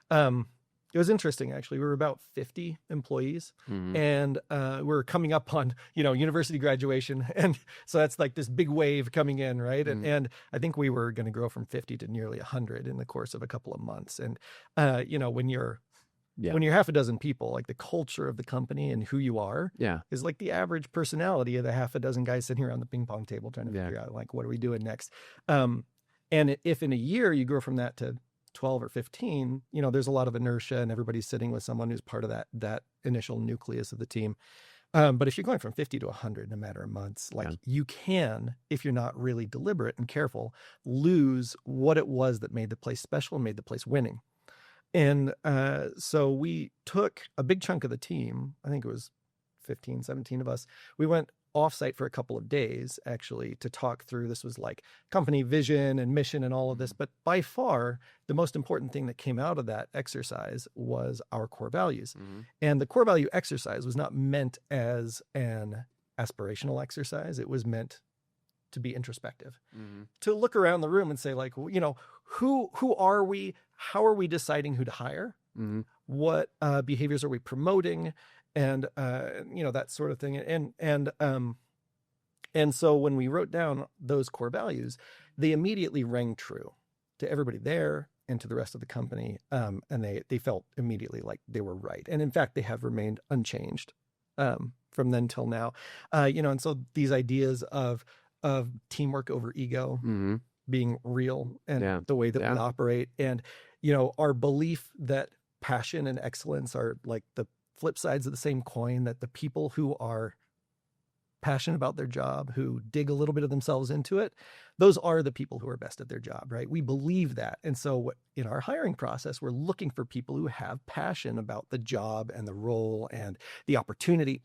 It was interesting, actually. We were about 50 employees, and we're coming up on, university graduation. And so that's like this big wave coming in, right? And I think we were going to grow from 50 to nearly 100 in the course of a couple of months. And, when you're half a dozen people, like the culture of the company and who you are is like the average personality of the half a dozen guys sitting around the ping pong table trying to figure out, like, what are we doing next? And if in a year you grow from that to 12 or 15, there's a lot of inertia and everybody's sitting with someone who's part of that initial nucleus of the team. But if you're going from 50 to 100 in a matter of months, you can, if you're not really deliberate and careful, lose what it was that made the place special and made the place winning. And so we took a big chunk of the team, I think it was 15, 17 of us. We went offsite for a couple of days, actually, to talk through. This was like company vision and mission and all of this. But by far, the most important thing that came out of that exercise was our core values. And the core value exercise was not meant as an aspirational exercise. It was meant to be introspective, to look around the room and say, like, who are we? How are we deciding who to hire? What behaviors are we promoting? And that sort of thing. And so when we wrote down those core values, they immediately rang true to everybody there and to the rest of the company. And they felt immediately like they were right. And in fact, they have remained unchanged from then till now. And so these ideas of teamwork over ego being real, and the way that we operate, and our belief that passion and excellence are like the flip sides of the same coin, that the people who are passionate about their job, who dig a little bit of themselves into it, those are the people who are best at their job, right? We believe that. And so in our hiring process, we're looking for people who have passion about the job and the role and the opportunity,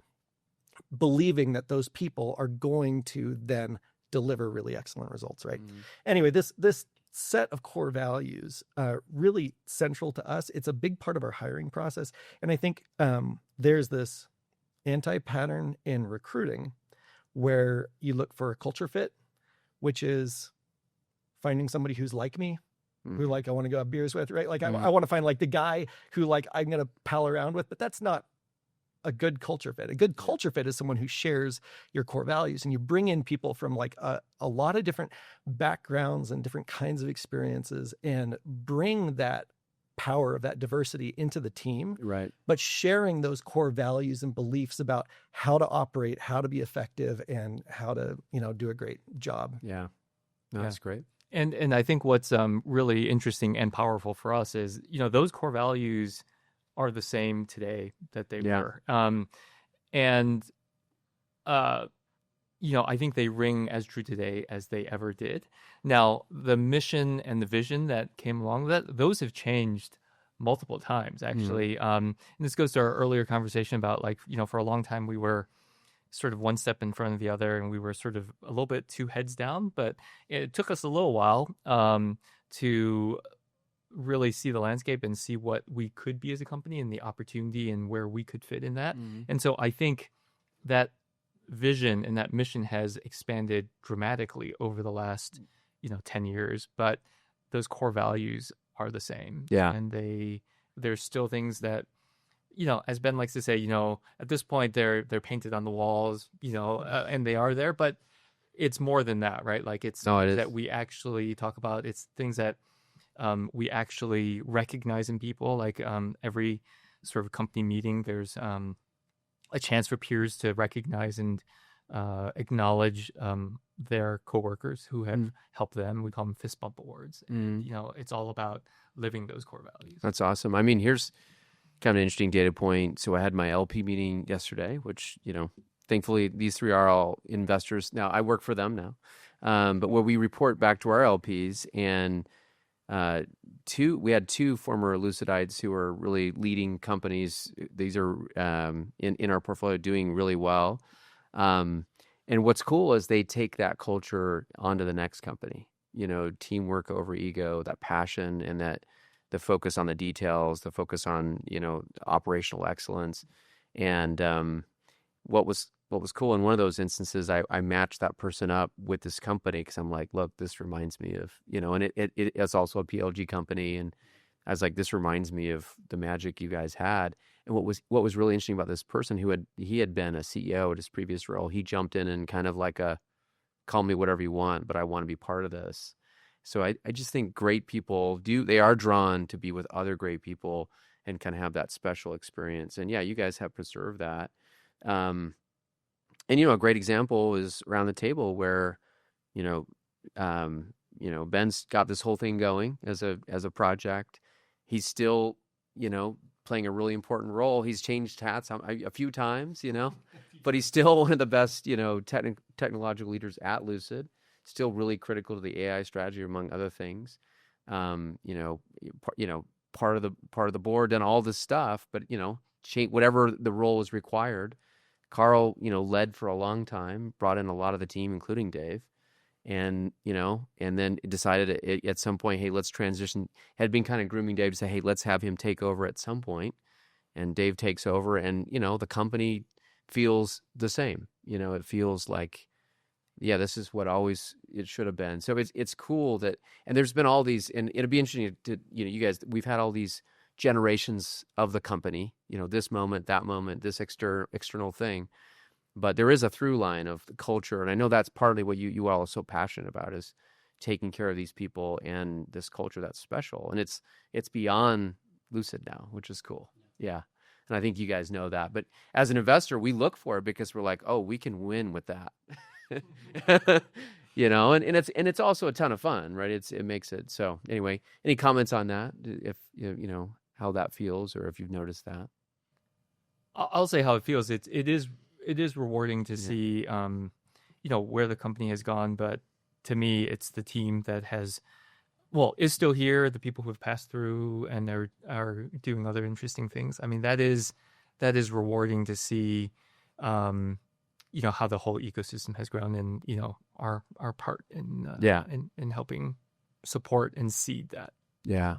believing that those people are going to then deliver really excellent results, right? Anyway, this set of core values, really central to us. It's a big part of our hiring process. And I think there's this anti-pattern in recruiting where you look for a culture fit, which is finding somebody who's like me, who like I want to go have beers with, right? Like I want to find like the guy who like I'm going to pal around with, but that's not a good culture fit. A good culture fit is someone who shares your core values, and you bring in people from like a lot of different backgrounds and different kinds of experiences and bring that power of that diversity into the team, right? But sharing those core values and beliefs about how to operate, how to be effective, and how to, do a great job. Yeah. No, that's great. And I think what's really interesting and powerful for us is, those core values are the same today that they were. I think they ring as true today as they ever did. Now, the mission and the vision that came along with that, those have changed multiple times, actually. And this goes to our earlier conversation about, like, for a long time we were sort of one step in front of the other, and we were sort of a little bit two heads down, but it took us a little while to really see the landscape and see what we could be as a company and the opportunity and where we could fit in that. And so I think that vision and that mission has expanded dramatically over the last 10 years, but those core values are the same. And there's still things that, as Ben likes to say, at this point they're painted on the walls, and they are there, but it's more than that, right? Like it is that we actually talk about. It's things that we actually recognize in people. Like every sort of company meeting, there's a chance for peers to recognize and acknowledge their coworkers who have helped them. We call them fist bump awards. And, it's all about living those core values. That's awesome. I mean, here's kind of an interesting data point. So I had my LP meeting yesterday, which, thankfully these three are all investors. Now I work for them now. But where we report back to our LPs, and we had two former Lucidites who are really leading companies. These are in our portfolio doing really well. And what's cool is they take that culture onto the next company, teamwork over ego, that passion, and that the focus on the details, the focus on, operational excellence. And what was cool in one of those instances, I matched that person up with this company because I'm like, look, this reminds me of, and it's also a PLG company. And I was like, this reminds me of the magic you guys had. And what was really interesting about this person he had been a CEO at his previous role. He jumped in and kind of like call me whatever you want, but I want to be part of this. So I just think great people they are drawn to be with other great people and kind of have that special experience. And yeah, you guys have preserved that. And a great example is around the table where, Ben's got this whole thing going as a project. He's still, playing a really important role. He's changed hats a few times, but he's still one of the best, technological leaders at Lucid. Still really critical to the AI strategy, among other things. Part of the board and all this stuff, but change whatever the role is required. Karl, led for a long time, brought in a lot of the team, including Dave, and then decided at some point, hey, let's transition. Had been kind of grooming Dave to say, hey, let's have him take over at some point, and Dave takes over, and the company feels the same. It feels like, yeah, this is what always it should have been. So it's cool that, and there's been all these, and it'll be interesting to you guys. We've had all these generations of the company, this moment, that moment, this external thing, but there is a through line of the culture, and I know that's partly what you all are so passionate about, is taking care of these people and this culture that's special, and it's beyond Lucid now, which is cool. Yeah. And I think you guys know that, but as an investor, we look for it because we're like, oh, we can win with that. And it's also a ton of fun, right? It makes it. So anyway, any comments on that? If how that feels, or if you've noticed that? I'll say how it feels. It is rewarding to see, where the company has gone. But to me, it's the team that is still here. The people who have passed through and are doing other interesting things. I mean, that is rewarding to see. How the whole ecosystem has grown, and our part in helping support and seed that. Yeah.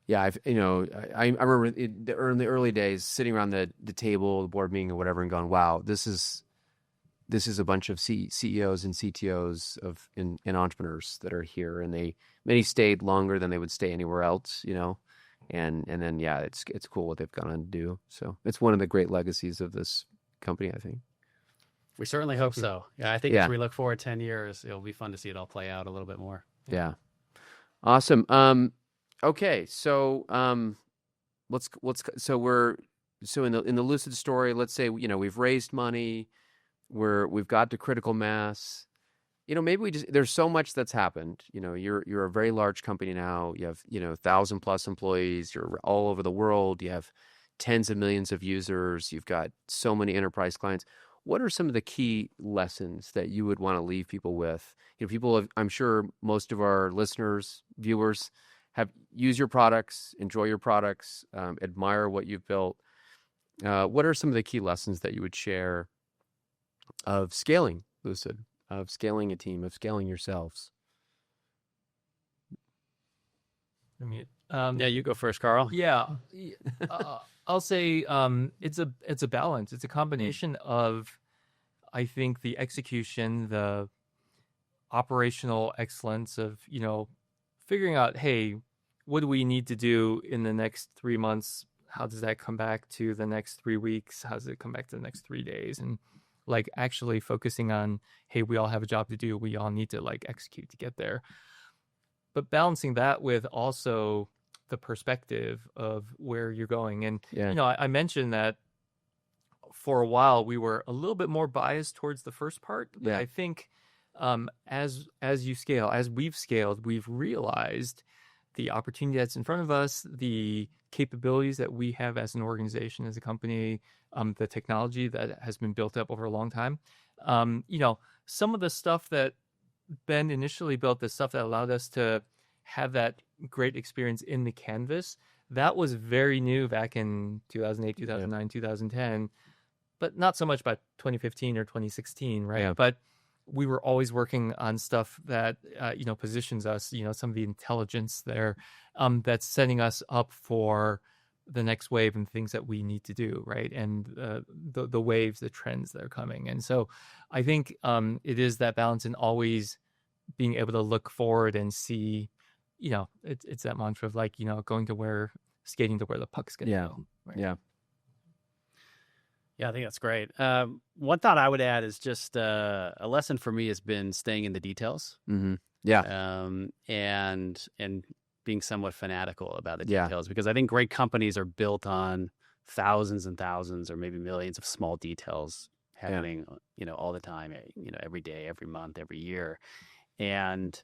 Yeah, I remember in the early days sitting around the table, the board meeting or whatever, and going, "Wow, this is a bunch of CEOs and CTOs and entrepreneurs that are here, and many stayed longer than they would stay anywhere else, and then yeah, it's cool what they've gone on to do. So it's one of the great legacies of this company, I think. We certainly hope so. Yeah, I think as we look forward 10 years, it'll be fun to see it all play out a little bit more. Yeah. Awesome. Okay, so in the Lucid story, let's say we've raised money, we've got to critical mass. Maybe there's so much that's happened. You're a very large company now. You have 1,000+ employees. You're all over the world. You have tens of millions of users. You've got so many enterprise clients. what are some of the key lessons that you would want to leave people with? People have, I'm sure most of our listeners, viewers have used your products, enjoy your products, admire what you've built. What are some of the key lessons that you would share of scaling Lucid, of scaling a team, of scaling yourselves? Yeah, you go first, Karl. Yeah, I'll say it's a balance. It's a combination of, I think, the execution, the operational excellence of figuring out, hey, what do we need to do in the next 3 months? How does that come back to the next 3 weeks? How does it come back to the next 3 days? And like actually focusing on, hey, we all have a job to do. We all need to like execute to get there. But balancing that with also the perspective of where you're going. And, I mentioned that for a while we were a little bit more biased towards the first part. But I think as you scale, as we've scaled, we've realized the opportunity that's in front of us, the capabilities that we have as an organization, as a company, the technology that has been built up over a long time. Some of the stuff that Ben initially built, the stuff that allowed us to have that great experience in the canvas, that was very new back in 2008, 2009, 2010, but not so much by 2015 or 2016, right? Yeah. But we were always working on stuff that, positions us, some of the intelligence there that's setting us up for the next wave and things that we need to do, right? And the waves, the trends that are coming. And so I think it is that balance in always being able to look forward and see, it's that mantra of like, skating to where the puck's going to go. Right? Yeah. Yeah, I think that's great. One thought I would add is just a lesson for me has been staying in the details. Mm-hmm. Yeah. And being somewhat fanatical about the details, because I think great companies are built on thousands and thousands or maybe millions of small details happening, all the time, every day, every month, every year. And,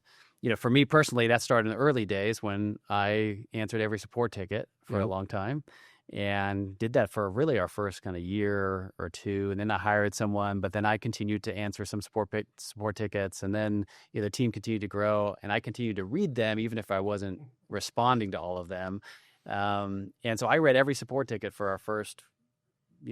for me personally, that started in the early days when I answered every support ticket for a long time. And did that for really our first kind of year or two. And then I hired someone, but then I continued to answer some support tickets. And then the team continued to grow and I continued to read them, even if I wasn't responding to all of them. And so I read every support ticket for our first,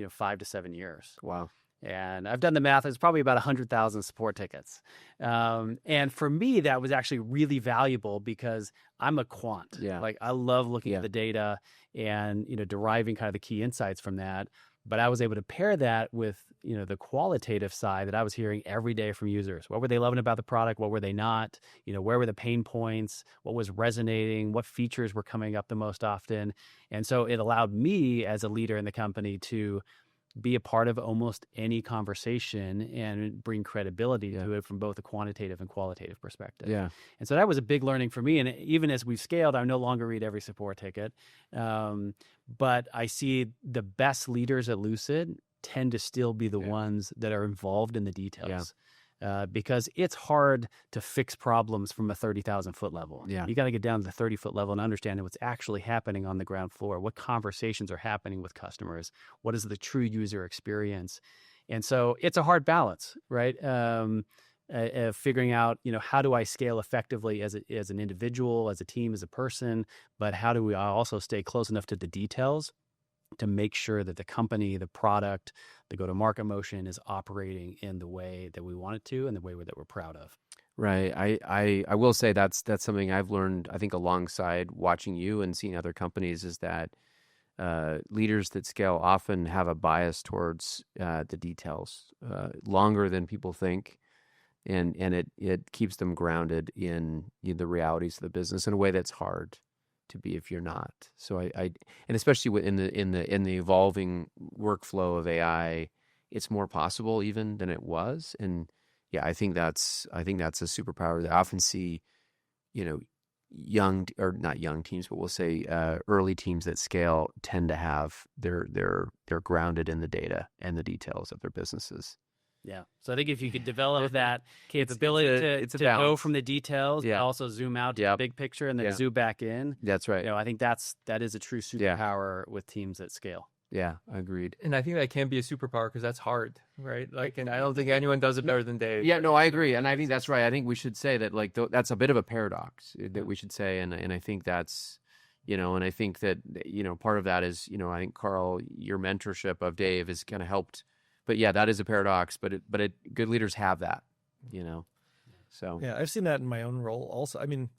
5 to 7 years. Wow. And I've done the math. It's probably about 100,000 support tickets. And for me, that was actually really valuable because I'm a quant. Yeah. Like I love looking at the data and, deriving kind of the key insights from that. But I was able to pair that with, the qualitative side that I was hearing every day from users. What were they loving about the product? What were they not? Where were the pain points? What was resonating? What features were coming up the most often? And so it allowed me as a leader in the company to be a part of almost any conversation and bring credibility to it from both a quantitative and qualitative perspective. Yeah. And so that was a big learning for me. And even as we've scaled, I no longer read every support ticket. But I see the best leaders at Lucid tend to still be the ones that are involved in the details. Because it's hard to fix problems from a 30,000 foot level. Yeah. You got to get down to the 30-foot level and understand what's actually happening on the ground floor, what conversations are happening with customers, what is the true user experience. And so it's a hard balance, right? Figuring out, how do I scale effectively as an individual, as a team, as a person, but how do we also stay close enough to the details to make sure that the company, the product, the go-to-market motion is operating in the way that we want it to and the way that we're proud of. Right. I will say that's something I've learned, I think, alongside watching you and seeing other companies is that leaders that scale often have a bias towards the details longer than people think. And it keeps them grounded in the realities of the business in a way that's hard to be if you're not. So and especially in the evolving workflow of AI, it's more possible even than it was. And I think that's a superpower that I often see, young or not young teams, but we'll say early teams that scale tend to have they're grounded in the data and the details of their businesses. Yeah. So I think if you could develop that capability to go from the details, but also zoom out to the big picture and then zoom back in. That's right. I think that is a true superpower with teams at scale. Yeah, agreed. And I think that can be a superpower because that's hard, right? Like, and I don't think anyone does it better than Dave. Yeah, no, I agree, and I think that's right. I think we should say that, like, that's a bit of a paradox that we should say, and I think that's, and I think that, part of that is, I think, Karl, your mentorship of Dave has kind of helped. But yeah, that is a paradox. But good leaders have that, So Yeah, I've seen that in my own role also. I mean,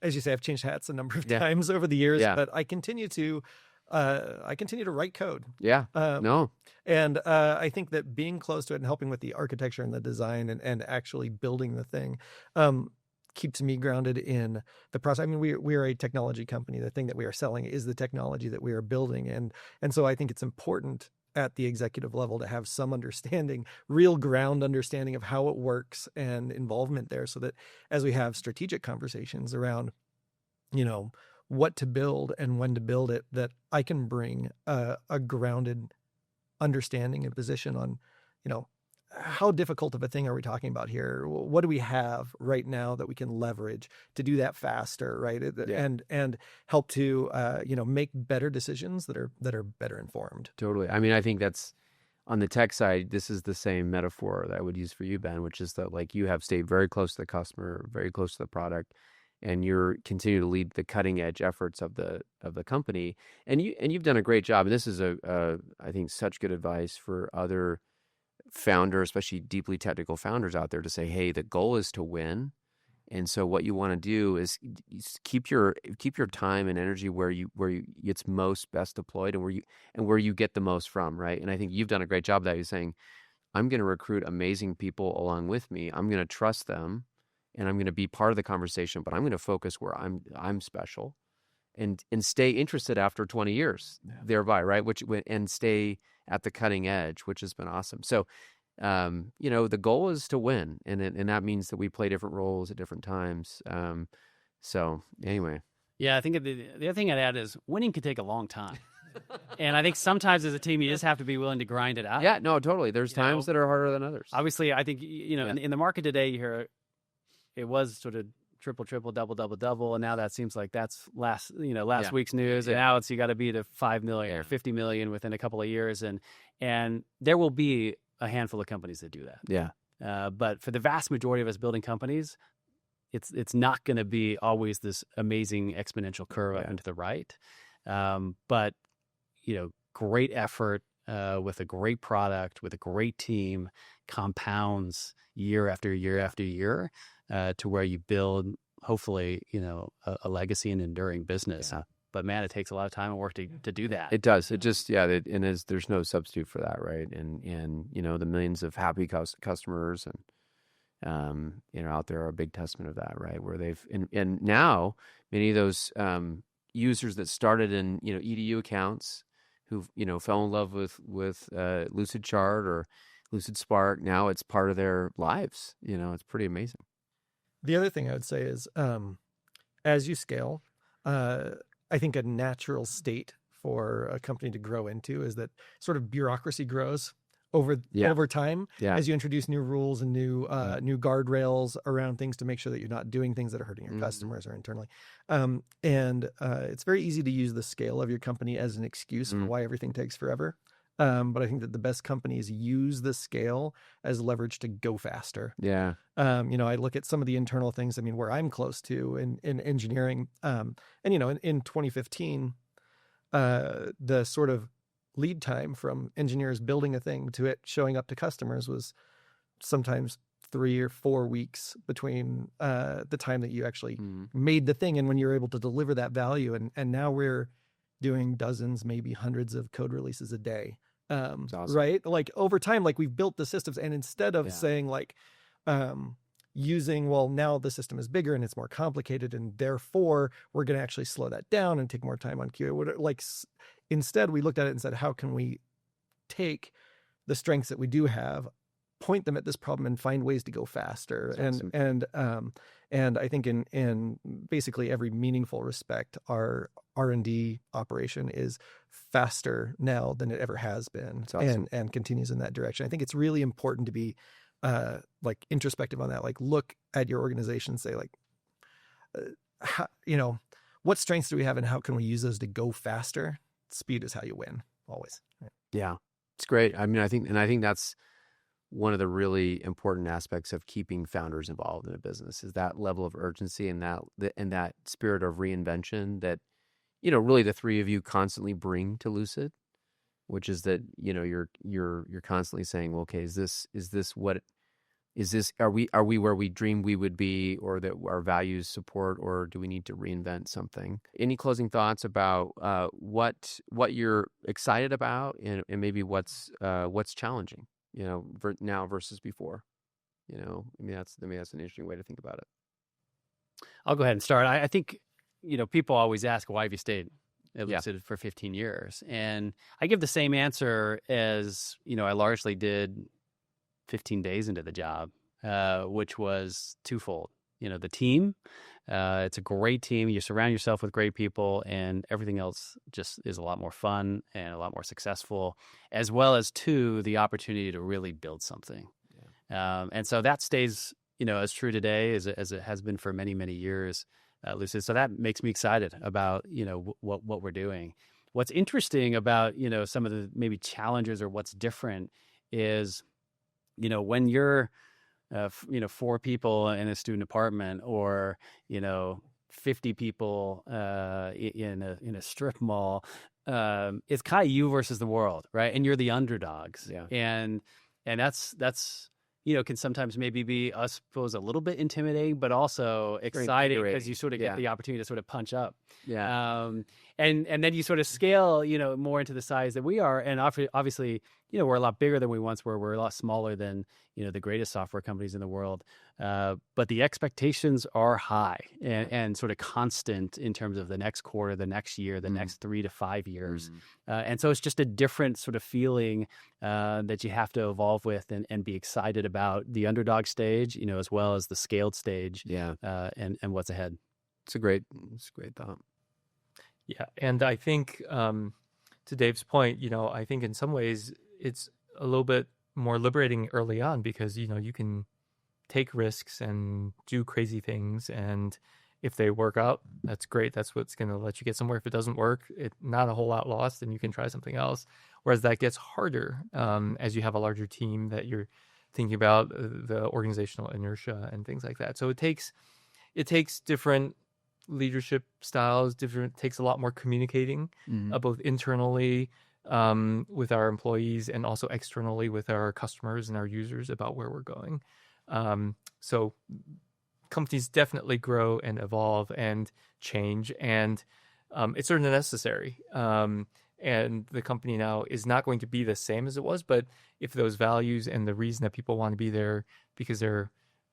as you say, I've changed hats a number of Yeah. times over the years, Yeah. but I continue to write code. yeah, no, And I think that being close to it and helping with the architecture and the design and actually building the thing keeps me grounded in the process. I mean, we are a technology company. The thing that we are selling is the technology that we are building. And so I think it's important at the executive level to have some understanding, real ground understanding of how it works and involvement there, so that as we have strategic conversations around, what to build and when to build it, that I can bring a grounded understanding and position on, how difficult of a thing are we talking about here? What do we have right now that we can leverage to do that faster, right? Yeah. And help to, make better decisions that are better informed. totally. I mean, I think that's on the tech side. This is the same metaphor that I would use for you, Ben, which is that, like, you have stayed very close to the customer, very close to the product, and you're continue to lead the cutting edge efforts of the company, and you've done a great job. And this is I think, such good advice for other founders, especially deeply technical founders out there, to say, hey, the goal is to win. And so what you want to do is keep your time and energy where it's most best deployed, and where you get the most from, right? And I think you've done a great job of that. You're saying, I'm going to recruit amazing people along with me. I'm going to trust them, and I'm going to be part of the conversation, but I'm going to focus where I'm special, and stay interested after 20 years thereby, right? And stay at the cutting edge, which has been awesome. So, the goal is to win, and that means that we play different roles at different times. So anyway. Yeah, I think the other thing I'd add is winning can take a long time. And I think sometimes as a team, you just have to be willing to grind it out. Yeah, no, totally. There's times that are harder than others. Obviously, I think, in the market today, you hear it was sort of triple, double, and now that seems like that's last week's news, and now you got to be to 5 million or 50 million within a couple of years, and there will be a handful of companies that do that. Yeah. But for the vast majority of us building companies, it's not going to be always this amazing exponential curve up and to the right. But great effort with a great product, with a great team, compounds year after year after year. To where you build, hopefully, a legacy and enduring business. Yeah. But man, it takes a lot of time and work to do that. It does. It just, there's no substitute for that, right? And the millions of happy customers and out there are a big testament of that, right? Where and now many of those users that started in EDU accounts who fell in love with Lucidchart or Lucid Spark, now it's part of their lives. It's pretty amazing. The other thing I would say is, as you scale, I think a natural state for a company to grow into is that sort of bureaucracy grows over time as you introduce new rules and new guardrails around things to make sure that you're not doing things that are hurting your customers or internally. And it's very easy to use the scale of your company as an excuse for why everything takes forever. But I think that the best companies use the scale as leverage to go faster. Yeah. I look at some of the internal things, where I'm close to in engineering. In 2015, the sort of lead time from engineers building a thing to it showing up to customers was sometimes 3 or 4 weeks between the time that you actually made the thing and when you're able to deliver that value. And now we're doing dozens, maybe hundreds of code releases a day. Awesome. Right? Like over time, like we've built the systems, and instead of saying like, now the system is bigger and it's more complicated, and therefore we're going to actually slow that down and take more time on QA. Like instead we looked at it and said, how can we take the strengths that we do have, point them at this problem, and find ways to go faster? That's awesome. And I think in basically every meaningful respect, our R&D operation is faster now than it ever has been, awesome. and continues in that direction. I think it's really important to be like introspective on that. Like look at your organization and say like, what strengths do we have and how can we use those to go faster? Speed is how you win. always. Right? Yeah, it's great. I mean, I think that's one of the really important aspects of keeping founders involved in a business is that level of urgency and that spirit of reinvention that, really the three of you constantly bring to Lucid, which is that, you're constantly saying, well, okay, are we where we dreamed we would be, or that our values support, or do we need to reinvent something? Any closing thoughts about what you're excited about and maybe what's challenging, now versus before? That's an interesting way to think about it. I'll go ahead and start. I think, people always ask, why have you stayed at Yeah. Lucid for 15 years? And I give the same answer as, I largely did 15 days into the job, which was twofold. The team, it's a great team. You surround yourself with great people, and everything else just is a lot more fun and a lot more successful, as well as, two, the opportunity to really build something. Yeah. And so that stays, as true today as it has been for many, many years at Lucid. So that makes me excited about, what we're doing. What's interesting about, some of the maybe challenges or what's different is, when you're, 4 people in a student apartment, or, 50 people in a strip mall, it's kind of you versus the world, right? And you're the underdogs. Yeah. And that's can sometimes maybe be, I suppose, a little bit intimidating, but also exciting because you sort of get the opportunity to sort of punch up. Yeah. And then you sort of scale, more into the size that we are. And obviously, we're a lot bigger than we once were. We're a lot smaller than, the greatest software companies in the world. But the expectations are high and sort of constant in terms of the next quarter, the next year, the next 3 to 5 years. And so it's just a different sort of feeling that you have to evolve with and be excited about the underdog stage, as well as the scaled stage. Yeah. And what's ahead. It's a great thought. Yeah, and I think to Dave's point, I think in some ways it's a little bit more liberating early on because, you can take risks and do crazy things, and if they work out, that's great. That's what's going to let you get somewhere. If it doesn't work, not a whole lot lost, and you can try something else. Whereas that gets harder as you have a larger team that you're thinking about the organizational inertia and things like that. So it takes different leadership styles, takes a lot more communicating, both internally with our employees and also externally with our customers and our users about where we're going. So companies definitely grow and evolve and change, and it's certainly necessary. And the company now is not going to be the same as it was, but if those values and the reason that people want to be there because they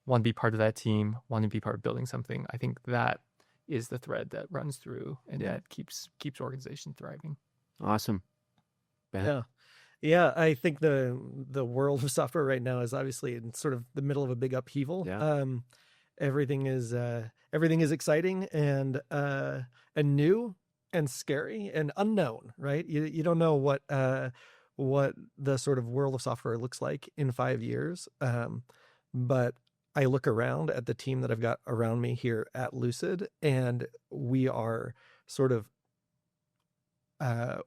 want to be part of that team, want to be part of building something, I think that is the thread that runs through and that keeps organizations thriving. Awesome. Ben? Yeah. I think the world of software right now is obviously in sort of the middle of a big upheaval. Yeah. Everything is exciting and new and scary and unknown, right? You don't know what the sort of world of software looks like in 5 years. But I look around at the team that I've got around me here at Lucid, and we are sort of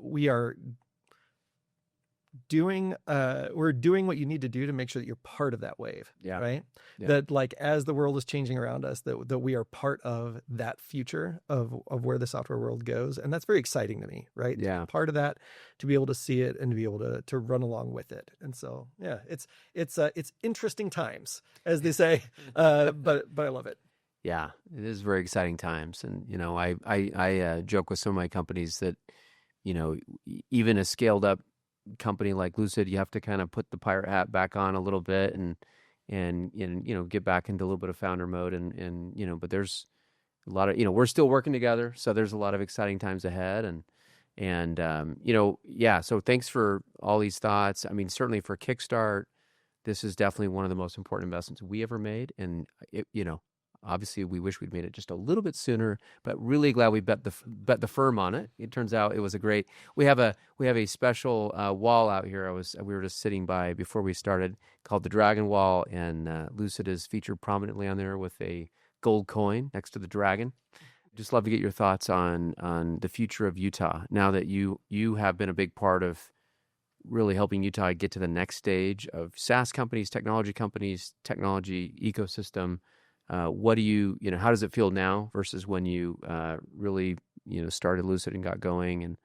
we're doing what you need to do to make sure that you're part of that wave. Yeah. Right. Yeah. That like as the world is changing around us, that we are part of that future of where the software world goes. And that's very exciting to me, right? Yeah. To be part of that, to be able to see it and to be able to run along with it. And so, yeah, it's interesting times, as they say, but I love it. Yeah, it is very exciting times. And, I joke with some of my companies that, even a scaled up company like Lucid, you have to kind of put the pirate hat back on a little bit and get back into a little bit of founder mode and but there's a lot of we're still working together, so there's a lot of exciting times ahead and so thanks for all these thoughts. I mean, certainly for Kickstart, this is definitely one of the most important investments we ever made, and obviously, we wish we'd made it just a little bit sooner, but really glad we bet the firm on it. It turns out it was a great. We have a special wall out here. We were just sitting by before we started, called the Dragon Wall, and Lucid is featured prominently on there with a gold coin next to the dragon. Just love to get your thoughts on the future of Utah now that you have been a big part of really helping Utah get to the next stage of SaaS companies, technology ecosystem. What do you know, how does it feel now versus when you really, started Lucid and got going? And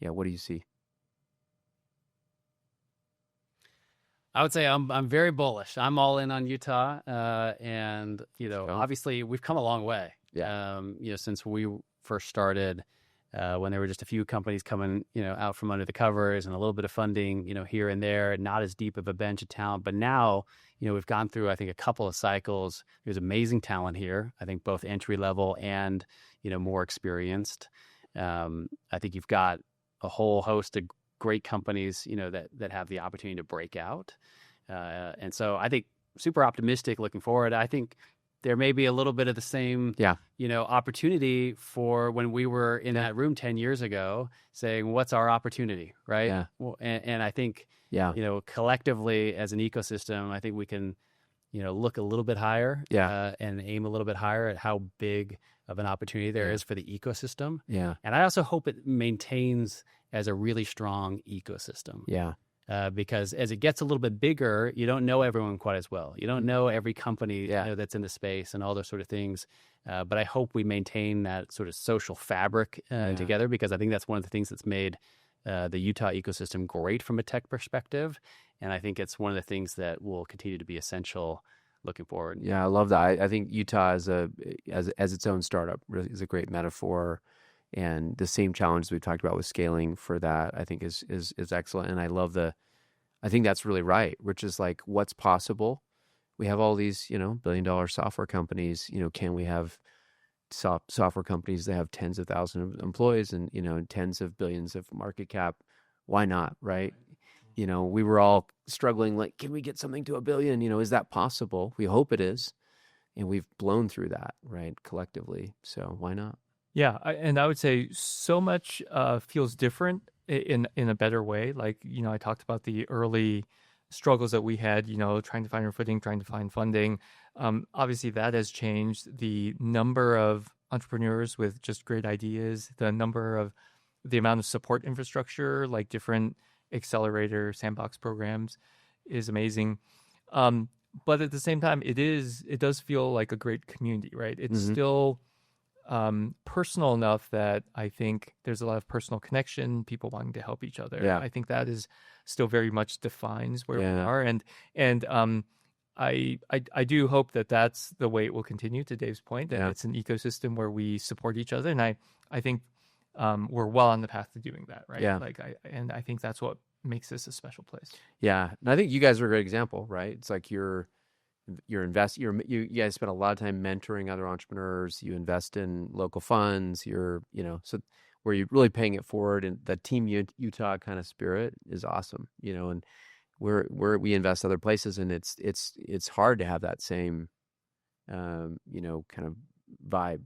what do you see? I would say I'm very bullish. I'm all in on Utah, and obviously we've come a long way. Yeah. Since we first started, when there were just a few companies coming, out from under the covers and a little bit of funding, here and there, not as deep of a bench of talent. But now, we've gone through, I think, a couple of cycles. There's amazing talent here. I think both entry level and, more experienced. I think you've got a whole host of great companies, that have the opportunity to break out. And so I think super optimistic looking forward. I think there may be a little bit of the same, opportunity for when we were in that room 10 years ago saying, what's our opportunity, right? Yeah. Well, and I think, collectively as an ecosystem, I think we can, look a little bit higher and aim a little bit higher at how big of an opportunity there is for the ecosystem. Yeah. And I also hope it maintains as a really strong ecosystem. Yeah. Because as it gets a little bit bigger, you don't know everyone quite as well. You don't know every company that's in the space and all those sort of things. But I hope we maintain that sort of social fabric together, because I think that's one of the things that's made the Utah ecosystem great from a tech perspective. And I think it's one of the things that will continue to be essential looking forward. Yeah, I love that. I think Utah as its own startup really is a great metaphor. And the same challenge we talked about with scaling for that, I think is excellent. And I think that's really right, which is like, what's possible? We have all these, billion-dollar software companies. Can we have software companies that have tens of thousands of employees and, tens of billions of market cap? Why not, right? We were all struggling, like, can we get something to $1 billion? Is that possible? We hope it is. And we've blown through that, right, collectively. So why not? Yeah, and I would say so much feels different in a better way. Like, I talked about the early struggles that we had, trying to find our footing, trying to find funding. Obviously, that has changed. The number of entrepreneurs with just great ideas, the amount of support infrastructure, like different accelerator sandbox programs, is amazing. But at the same time, it does feel like a great community, right? It's still personal enough that I think there's a lot of personal connection, people wanting to help each other. Yeah. I think that is still very much defines where we are. And I do hope that that's the way it will continue, to Dave's point, that it's an ecosystem where we support each other. And I think we're well on the path to doing that, right? Yeah. I think that's what makes this a special place. Yeah. And I think you guys are a great example, right? It's like you guys spend a lot of time mentoring other entrepreneurs. You invest in local funds. So where you're really paying it forward, and the Team Utah kind of spirit is awesome. And we invest other places, and it's hard to have that same, kind of vibe,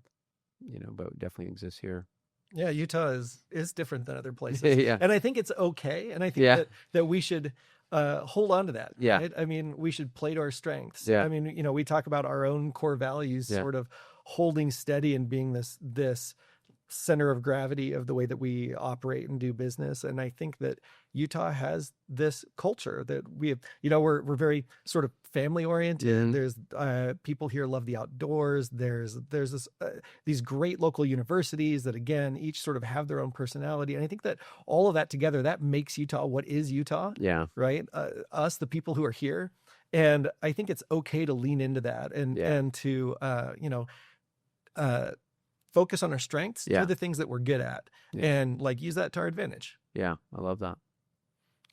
but it definitely exists here. Yeah, Utah is different than other places. Yeah. And I think it's okay. And I think that we should hold on to that. Yeah. Right? I mean, we should play to our strengths. Yeah. I mean, we talk about our own core values sort of holding steady and being this center of gravity of the way that we operate and do business. And I think that Utah has this culture that we have, we're very sort of family oriented. Yeah. There's people here love the outdoors. There's this, these great local universities that, again, each sort of have their own personality. And I think that all of that together, that makes Utah what is Utah. Yeah. Right. Us, the people who are here. And I think it's okay to lean into that and to, focus on our strengths, do the things that we're good at, and use that to our advantage. Yeah, I love that.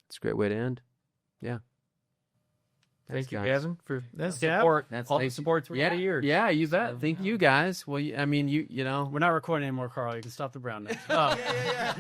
It's a great way to end. Yeah. Thank you, guys. Gavin, for That's support. That's All the support through the years. Yeah, you bet. Thank you guys. Well, I mean, we're not recording anymore, Karl. You can stop the brown note. Yeah.